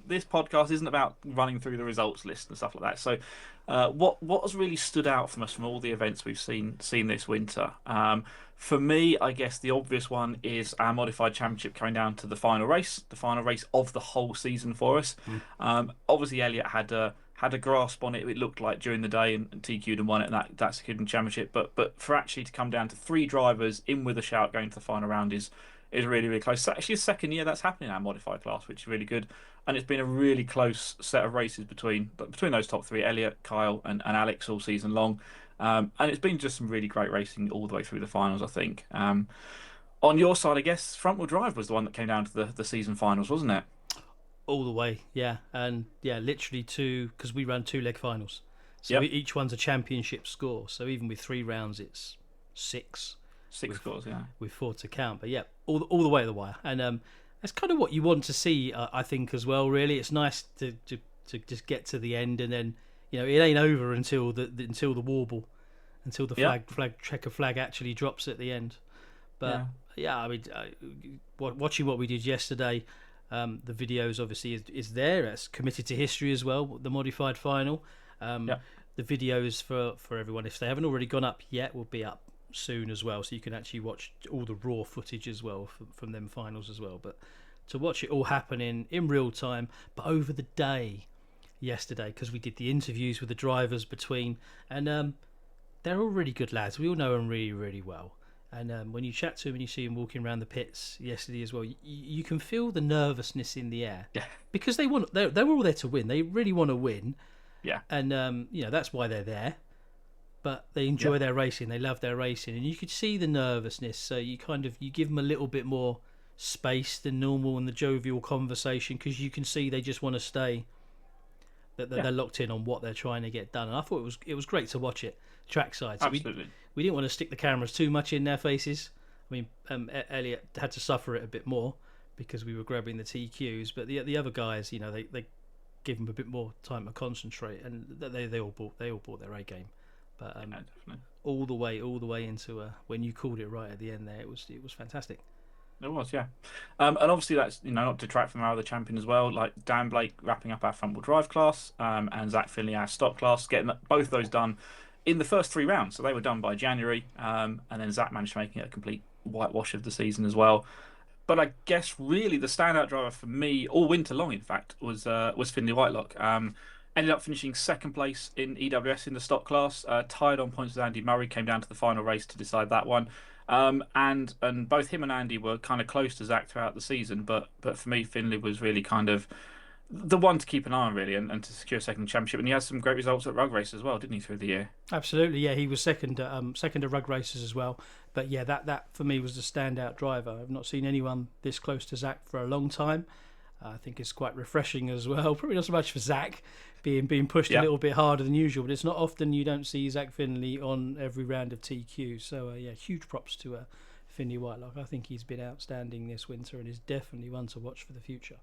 C: this podcast isn't about running through the results list and stuff like that. So what has really stood out from us from all the events we've seen this winter? For me, I guess the obvious one is our modified championship coming down to the final race of the whole season for us. Obviously, Elliot had a grasp on it. It looked like during the day and TQ'd and won it, and that secured the championship. But for actually to come down to 3 drivers in with a shout going to the final round is really, really close. It's actually the second year that's happening in our modified class, which is really good. And it's been a really close set of races between those top 3, Elliot, Kyle, and Alex, all season long. And it's been just some really great racing all the way through the finals, I think. On your side, I guess front-wheel drive was the one that came down to the season finals, wasn't it?
A: All the way, yeah. And literally 2, because we run 2 leg finals. So each one's a championship score. So even with 3 rounds, it's 6.
C: 6 scores, yeah.
A: With 4 to count. But all the way to the wire. And that's kind of what you want to see, I think, as well, really. It's nice to just get to the end, and then, it ain't over until the warble, until the checker flag actually drops at the end. But I mean, watching what we did yesterday, the videos obviously is there. It's committed to history as well. The modified final, the videos for everyone, if they haven't already gone up yet, will be up soon as well, so you can actually watch all the raw footage as well from them finals as well. But to watch it all happening in real time, but over the day yesterday, because we did the interviews with the drivers between, and they're all really good lads. We all know them really, really well. And when you chat to them and you see them walking around the pits yesterday as well, you can feel the nervousness in the air. Yeah. Because they're all there to win. They really want to win. Yeah. And that's why they're there. But they enjoy their racing. They love their racing, and you could see the nervousness. So you give them a little bit more space than normal in the jovial conversation, because you can see they just want to stay. That they're locked in on what they're trying to get done. And I thought it was great to watch it trackside. So
C: absolutely.
A: We didn't want to stick the cameras too much in their faces. I mean, Elliot had to suffer it a bit more because we were grabbing the TQs, but the other guys, they give them a bit more time to concentrate, and they all bought their A game. But
C: definitely.
A: all the way into when you called it right at the end there, it was fantastic.
C: It was, yeah. And obviously that's not to detract from our other champion as well, like Dan Blake wrapping up our front wheel drive class, and Zach Finley our stock class, getting both those done in the first 3 rounds. So they were done by January, and then Zach managed to make it a complete whitewash of the season as well. But I guess really the standout driver for me all winter long, in fact, was Finley Whitelock. Ended up finishing 2nd place in EWS in the stock class, tied on points with Andy Murray, came down to the final race to decide that one. And both him and Andy were kind of close to Zach throughout the season, but for me, Finley was really kind of the one to keep an eye on, really, and to secure a second championship. And he had some great results at Rug Race as well, didn't he, through the year?
A: Absolutely, yeah. He was second to Rug Racers as well. But yeah, that for me was the standout driver. I've not seen anyone this close to Zach for a long time. I think it's quite refreshing as well. Probably not so much for Zach being pushed a little bit harder than usual, but it's not often you don't see Zach Finley on every round of TQ. So yeah, huge props to Finley Whitelock. I think he's been outstanding this winter and is definitely one to watch for the future.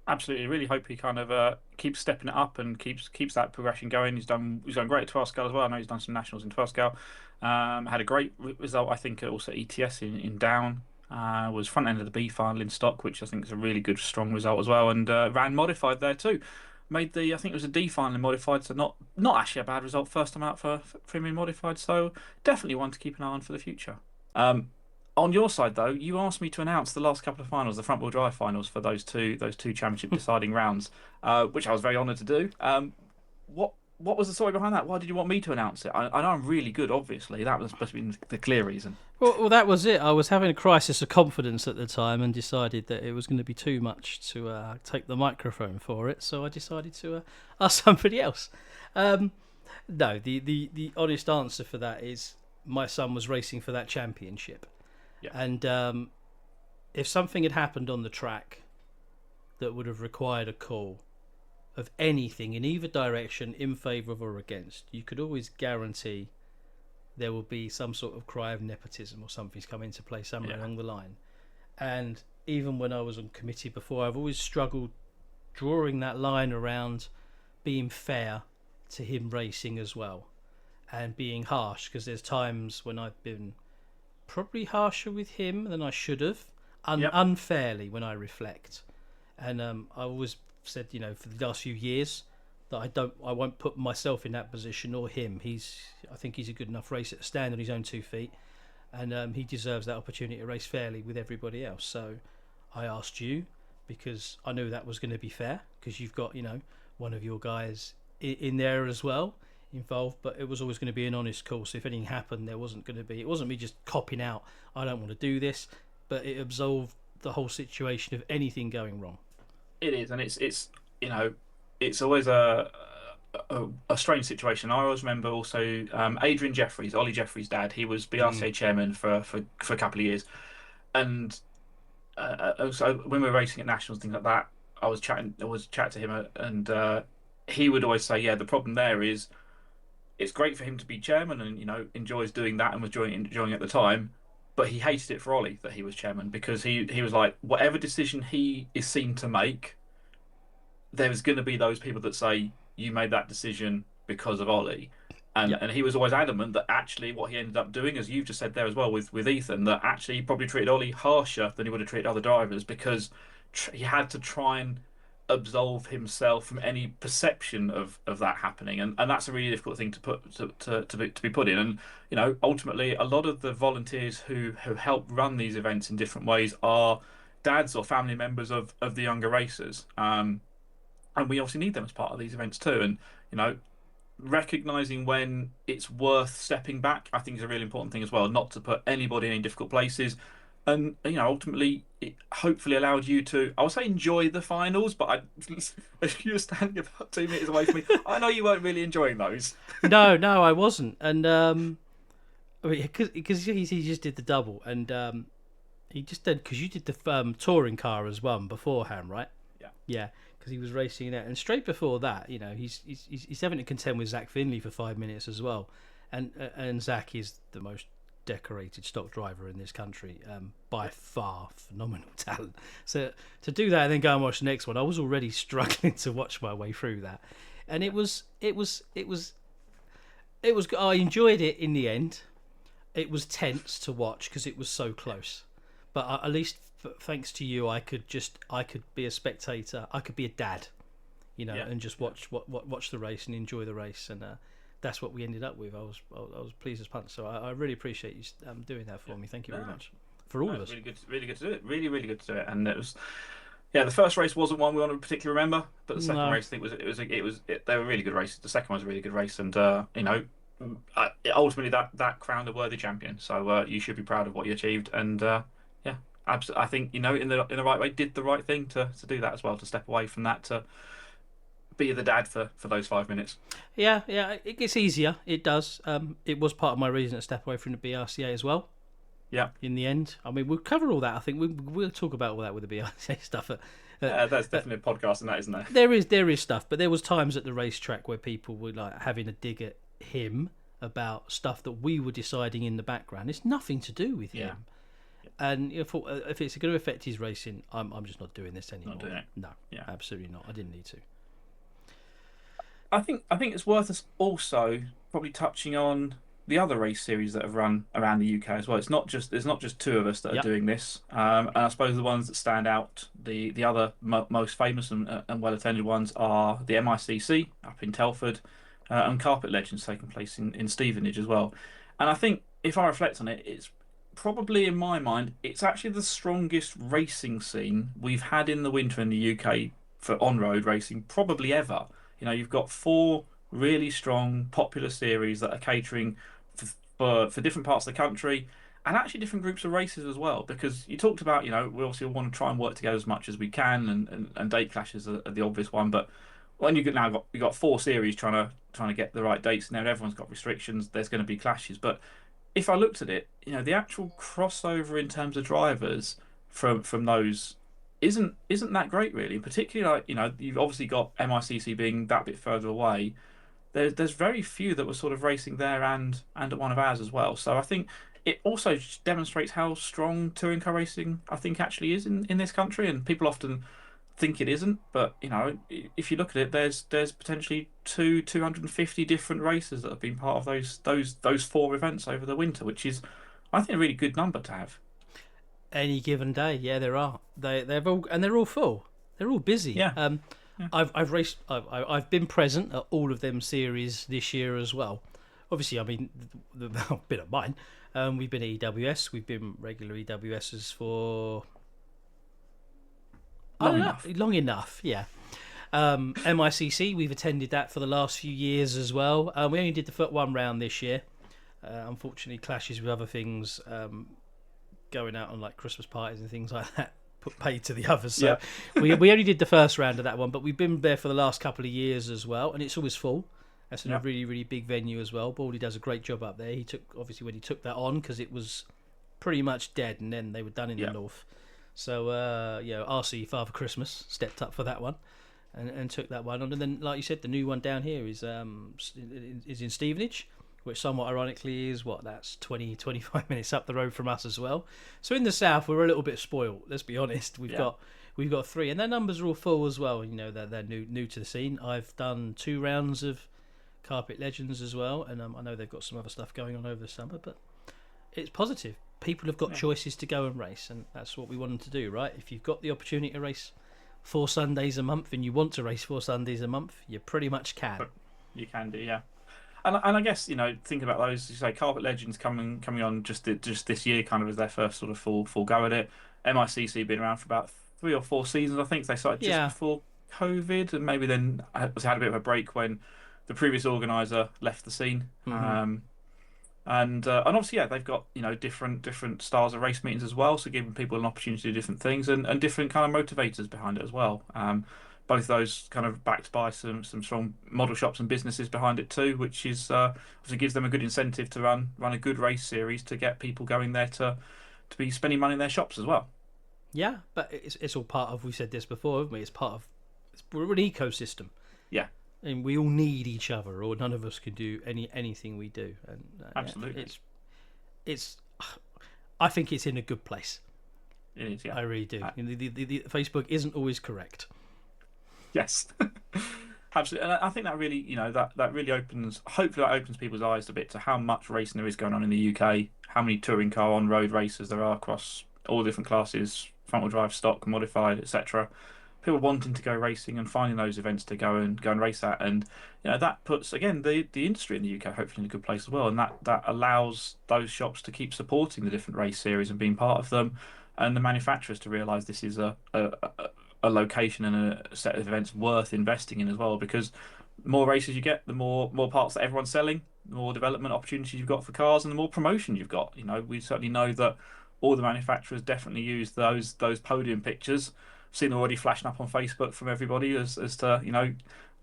C: Absolutely, really hope he kind of keeps stepping it up and keeps that progression going. He's done great at 12 scale as well. I know he's done some nationals in 12 scale. Had a great result, I think, also ETS in down. Was front end of the B final in stock, which I think is a really good, strong result as well. And ran modified there too. Made I think it was a D final in modified, so not actually a bad result first time out for him in modified. So definitely one to keep an eye on for the future. On your side, though, you asked me to announce the last couple of finals, the front wheel drive finals for those two championship deciding rounds, which I was very honoured to do. What was the story behind that? Why did you want me to announce it? I know I'm really good, obviously. That was supposed to be the clear reason.
A: Well, that was it. I was having a crisis of confidence at the time and decided that it was going to be too much to take the microphone for it, so I decided to ask somebody else. No, the honest answer for that is my son was racing for that championship.
C: Yeah.
A: And if something had happened on the track that would have required a call of anything in either direction, in favour of or against, you could always guarantee there will be some sort of cry of nepotism or something's come into play somewhere along the line. And even when I was on committee before, I've always struggled drawing that line around being fair to him racing as well and being harsh, because there's times when I've been probably harsher with him than I should have, unfairly when I reflect. And I always said, for the last few years that I won't put myself in that position or him. I think he's a good enough racer to stand on his own 2 feet, and he deserves that opportunity to race fairly with everybody else. So I asked you because I knew that was going to be fair, because you've got one of your guys in there as well involved, but it was always going to be an honest call. So if anything happened, it wasn't me just copping out, I don't want to do this, but it absolved the whole situation of anything going wrong.
C: It is, and it's it's always a strange situation. I always remember also Adrian Jeffries, Ollie Jeffries' dad. He was BRCA chairman for a couple of years, and so when we were racing at nationals, things like that, I was chatting to him, and he would always say, the problem there is it's great for him to be chairman and enjoys doing that and was enjoying at the time, but he hated it for Ollie that he was chairman, because he was like, whatever decision he is seen to make, there's going to be those people that say you made that decision because of Ollie, and he was always adamant that actually what he ended up doing, as you've just said there as well with Ethan, that actually he probably treated Ollie harsher than he would have treated other drivers, because he had to try and absolve himself from any perception of that happening, and that's a really difficult thing to be put in. And ultimately a lot of the volunteers who help run these events in different ways are dads or family members of the younger racers, and we obviously need them as part of these events too. And recognizing when it's worth stepping back, I think, is a really important thing as well, not to put anybody in any difficult places. And ultimately, it hopefully allowed you to, I would say, enjoy the finals. But as you were standing about 2 meters away from me, I know you weren't really enjoying those.
A: No, I wasn't. And because he just did the double, and he just did, because you did the touring car as well beforehand, right? Yeah. Because he was racing that, and straight before that, he's having to contend with Zach Finley for 5 minutes as well, and Zach is the most decorated stock driver in this country, by far, phenomenal talent. So to do that and then go and watch the next one, I was already struggling to watch my way through that, and it was I enjoyed it in the end. It was tense to watch because it was so close, but at least thanks to you, I could be a spectator. I could be a dad, and just watch the race and enjoy the race, and that's what we ended up with. I was pleased as punch. So I really appreciate you doing that for me. Thank you very much for all of us.
C: Really good to do it. Really good to do it. And it was, the first race wasn't one we want to particularly remember, but the second race, I think they were really good races. The second one was a really good race, and ultimately that crowned a worthy champion. So you should be proud of what you achieved, and yeah, absolutely. I think in the right way, did the right thing to do that as well, to step away from that, to be the dad for those 5 minutes.
A: Yeah, it gets easier. It does. It was part of my reason to step away from the BRCA as well.
C: Yeah.
A: In the end, I mean, we'll cover all that. I think we'll talk about all that with the BRCA stuff.
C: That's definitely a podcast, and that, isn't there?
A: There is stuff, but there was times at the racetrack where people were like having a dig at him about stuff that we were deciding in the background. It's nothing to do with him. And if it's going to affect his racing, I'm just not doing this anymore.
C: Not doing it.
A: No, absolutely not. I didn't need to.
C: I think it's worth us also probably touching on the other race series that have run around the UK as well. There's not just two of us that are doing this, and I suppose the ones that stand out, the other most famous and well attended ones are the MICC up in Telford, and Carpet Legends taking place in Stevenage as well. And I think if I reflect on it, it's probably, in my mind, it's actually the strongest racing scene we've had in the winter in the UK for on-road racing probably ever. You've got 4 really strong, popular series that are catering for different parts of the country, and actually different groups of races as well. Because you talked about, we obviously want to try and work together as much as we can, and date clashes are the obvious one. But when you've got 4 series trying to get the right dates, and everyone's got restrictions, there's going to be clashes. But if I looked at it, the actual crossover in terms of drivers from those isn't that great, really. Particularly, you've obviously got MICC being that bit further away. There's very few that were sort of racing there and at one of ours as well. So I think it also demonstrates how strong touring car racing I think actually is in this country. And people often think it isn't, but if you look at it, there's potentially 250 different races that have been part of those 4 events over the winter, which is, I think, a really good number to have.
A: Any given day, yeah, there are. They're all full. They're all busy.
C: Yeah.
A: I've raced. I've been present at all of them series this year as well. Obviously, I mean, the bit of mine. We've been at EWS. We've been regular EWSs for long enough. Yeah. MICC, we've attended that for the last few years as well. We only did the Foot 1 round this year. Unfortunately, clashes with other things. Going out on like Christmas parties and things like that put paid to the others. So we only did the first round of that one, but we've been there for the last couple of years as well, and it's always full. That's in a really, really big venue as well. Baldy does a great job up there. When he took that on, because it was pretty much dead, and then they were done in the north. So RC Father Christmas stepped up for that one and took that one on. And then, like you said, the new one down here is in Stevenage, which somewhat ironically is that's 20-25 minutes up the road from us as well. So in the south, we're a little bit spoiled. Let's be honest. We've got 3, and their numbers are all full as well. They're new to the scene. I've done 2 rounds of Carpet Legends as well, and I know they've got some other stuff going on over the summer. But it's positive. People have got choices to go and race, and that's what we want them to do, right? If you've got the opportunity to race 4 Sundays a month, and you want to race 4 Sundays a month, you pretty much can.
C: You can do, yeah. And I guess thinking about those, you say Carpet Legends coming on just this year, kind of as their first sort of full go at it. MICC been around for about 3 or 4 seasons, I think. They started just before COVID, and maybe then had a bit of a break when the previous organizer left the scene.
A: Mm-hmm.
C: And obviously, they've got different styles of race meetings as well, so giving people an opportunity to do different things and different kind of motivators behind it as well. Both those kind of backed by some strong model shops and businesses behind it too, which is obviously gives them a good incentive to run a good race series to get people going there to be spending money in their shops as well.
A: Yeah, but it's all part of. We said this before, haven't we? We're an ecosystem.
C: Yeah,
A: and we all need each other, or none of us could do anything we do. And
C: absolutely,
A: it's. I think it's in a good place.
C: It is. Yeah,
A: I really do. The Facebook isn't always correct.
C: Yes, absolutely, and I think that really, that really hopefully opens people's eyes a bit to how much racing there is going on in the UK, how many touring car on-road races there are across all different classes, front-wheel drive, stock, modified, etc. People wanting to go racing and finding those events to go and race at, and that puts again the industry in the UK hopefully in a good place as well, and that allows those shops to keep supporting the different race series and being part of them, and the manufacturers to realise this is a location and a set of events worth investing in as well, because more races you get, the more parts that everyone's selling, the more development opportunities you've got for cars, and the more promotion you've got. We certainly know that all the manufacturers definitely use those podium pictures. I've seen them already flashing up on Facebook from everybody as to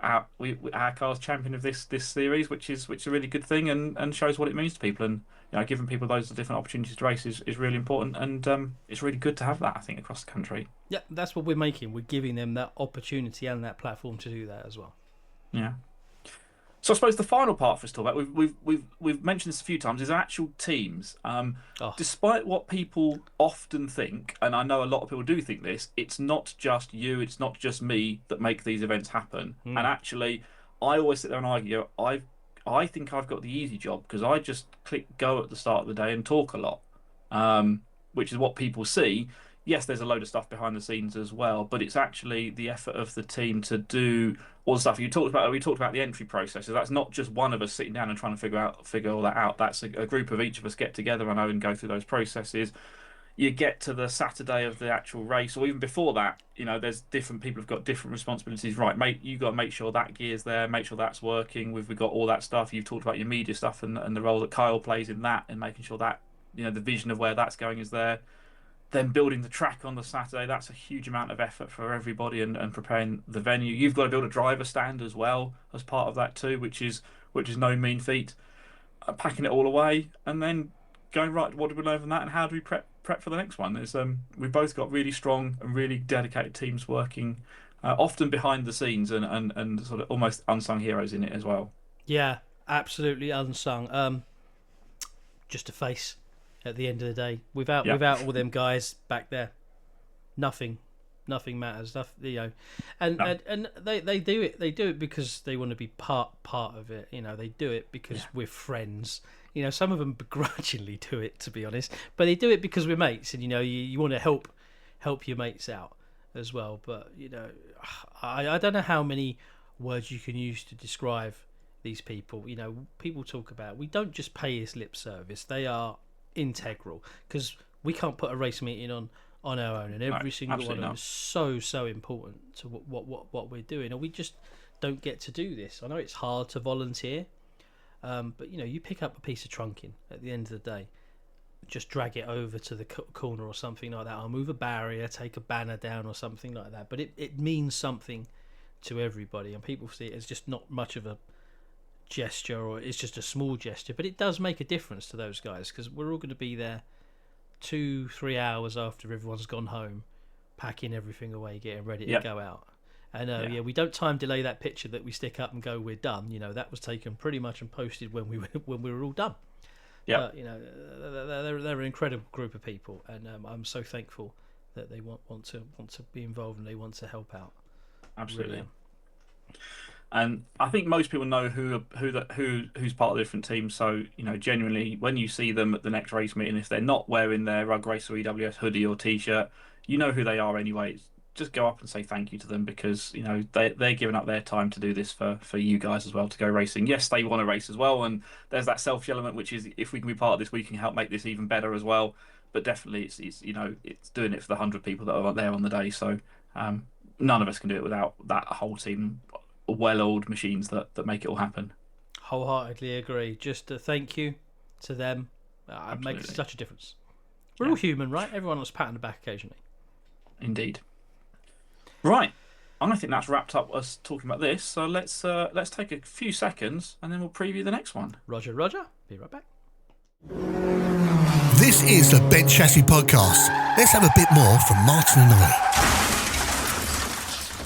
C: our car's champion of this series, which is a really good thing, and shows what it means to people. And giving people those different opportunities to race is really important, and it's really good to have that, I think, across the country.
A: Yeah, that's what we're making. We're giving them that opportunity and that platform to do that as well.
C: Yeah. So I suppose the final part for us to talk about, we've mentioned this a few times, is actual teams. Despite what people often think, and I know a lot of people do think this, it's not just you, it's not just me that make these events happen. And actually, I always sit there and argue, I think I've got the easy job because I just click go at the start of the day and talk a lot, which is what people see. Yes, there's a load of stuff behind the scenes as well, but it's actually the effort of the team to do all the stuff we talked about the entry process. So that's not just one of us sitting down and trying to figure all that out. That's a group of each of us get together, I know, and go through those processes. You get to the Saturday of the actual race, or even before that, there's different people have got different responsibilities. Right, mate, you got to make sure that gear's there, make sure that's working. We've got all that stuff. You've talked about your media stuff and the role that Kyle plays in that, and making sure that the vision of where that's going is there. Then building the track on the Saturday, that's a huge amount of effort for everybody, and preparing the venue. You've got to build a driver stand as well as part of that too, which is no mean feat. Packing it all away and then going, right, what do we learn from that, and how do we prep for the next one? We've both got really strong and really dedicated teams working, often behind the scenes and sort of almost unsung heroes in it as well.
A: Yeah, absolutely unsung. Just a face. At the end of the day, without all them guys back there, nothing matters. And they do it. They do it because they want to be part of it. They do it because we're friends. Some of them begrudgingly do it, to be honest, but they do it because we're mates, and you want to help your mates out as well. But I don't know how many words you can use to describe these people. People talk about, we don't just pay this lip service. They are integral, because we can't put a race meeting on our own, and every single one of them is so important to what we're doing, and we just don't get to do this. I know it's hard to volunteer, but you pick up a piece of trunking at the end of the day, just drag it over to the corner or something like that. I'll move a barrier, take a banner down or something like that, but it means something to everybody, and people see it as just not much of a gesture, or it's just a small gesture, but it does make a difference to those guys, because we're all going to be there 2-3 hours after everyone's gone home, packing everything away, getting ready to go out. And we don't time delay that picture that we stick up and go, we're done. That was taken pretty much and posted when we were all done. They're an incredible group of people, and I'm so thankful that they want to be involved and they want to help out.
C: Absolutely.
A: Really.
C: And I think most people know who's part of the different teams. So genuinely, when you see them at the next race meeting, if they're not wearing their Rugracer EWS hoodie or T-shirt, you know who they are anyway. Just go up and say thank you to them, because they're giving up their time to do this for you guys as well, to go racing. Yes, they want to race as well, and there's that selfish element, which is, if we can be part of this, we can help make this even better as well. But definitely, it's doing it for the 100 people that are there on the day. So none of us can do it without that whole team. Well-oiled machines that make it all happen.
A: Wholeheartedly agree. Just a thank you to them. It makes such a difference. We're all human, right? Everyone wants a pat on the back occasionally.
C: Indeed. Right. I think that's wrapped up us talking about this. So let's take a few seconds and then we'll preview the next one.
A: Roger. Be right back.
B: This is the Bent Chassis Podcast. Let's have a bit more from Martin and I.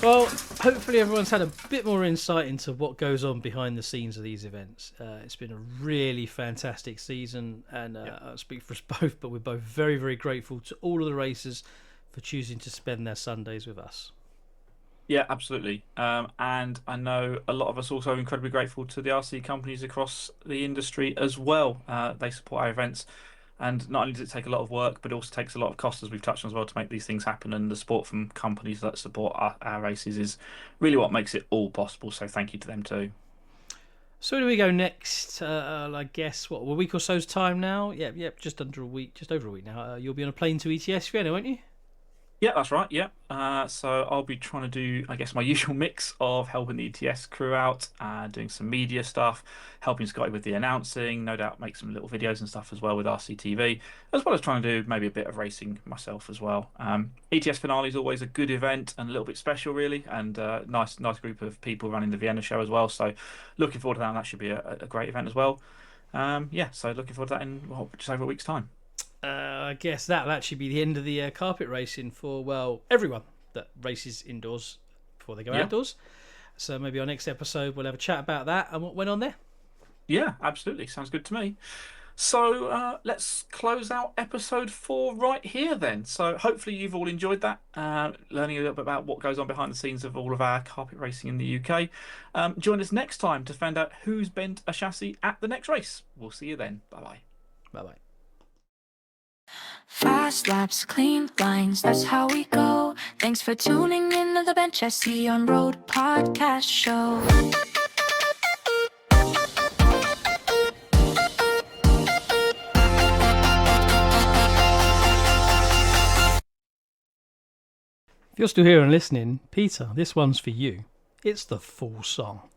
A: Well, hopefully everyone's had a bit more insight into what goes on behind the scenes of these events. It's been a really fantastic season, and I speak for us both, but we're both very, very grateful to all of the racers for choosing to spend their Sundays with us.
C: Yeah, absolutely. And I know a lot of us also are incredibly grateful to the RC companies across the industry as well. They support our events. And not only does it take a lot of work, but it also takes a lot of cost, as we've touched on as well, to make these things happen. And the support from companies that support our races is really what makes it all possible. So thank you to them too.
A: So where do we go next? I guess, a week or so's time now? Yep, just over a week now. You'll be on a plane to ETS, Vienna, won't you?
C: Yeah, that's right. Yeah. So I'll be trying to do, I guess, my usual mix of helping the ETS crew out, doing some media stuff, helping Scotty with the announcing, no doubt make some little videos and stuff as well with RCTV, as well as trying to do maybe a bit of racing myself as well. ETS finale is always a good event and a little bit special, really, and nice group of people running the Vienna show as well. So looking forward to that, and that should be a great event as well. Yeah, so looking forward to that in just over a week's time.
A: I guess that'll actually be the end of the carpet racing for, well, everyone that races indoors before they go outdoors. So maybe our next episode we'll have a chat about that and what went on there.
C: Yeah, absolutely. Sounds good to me. So let's close out episode 4 right here then. So hopefully you've all enjoyed that, learning a little bit about what goes on behind the scenes of all of our carpet racing in the UK. Join us next time to find out who's bent a chassis at the next race. We'll see you then. Bye-bye.
A: Bye-bye.
D: Fast laps, clean lines, that's how we go. Thanks for tuning in to the Bent Chassis on Road podcast show.
A: If you're still here and listening, Peter, this one's for you. It's the full song.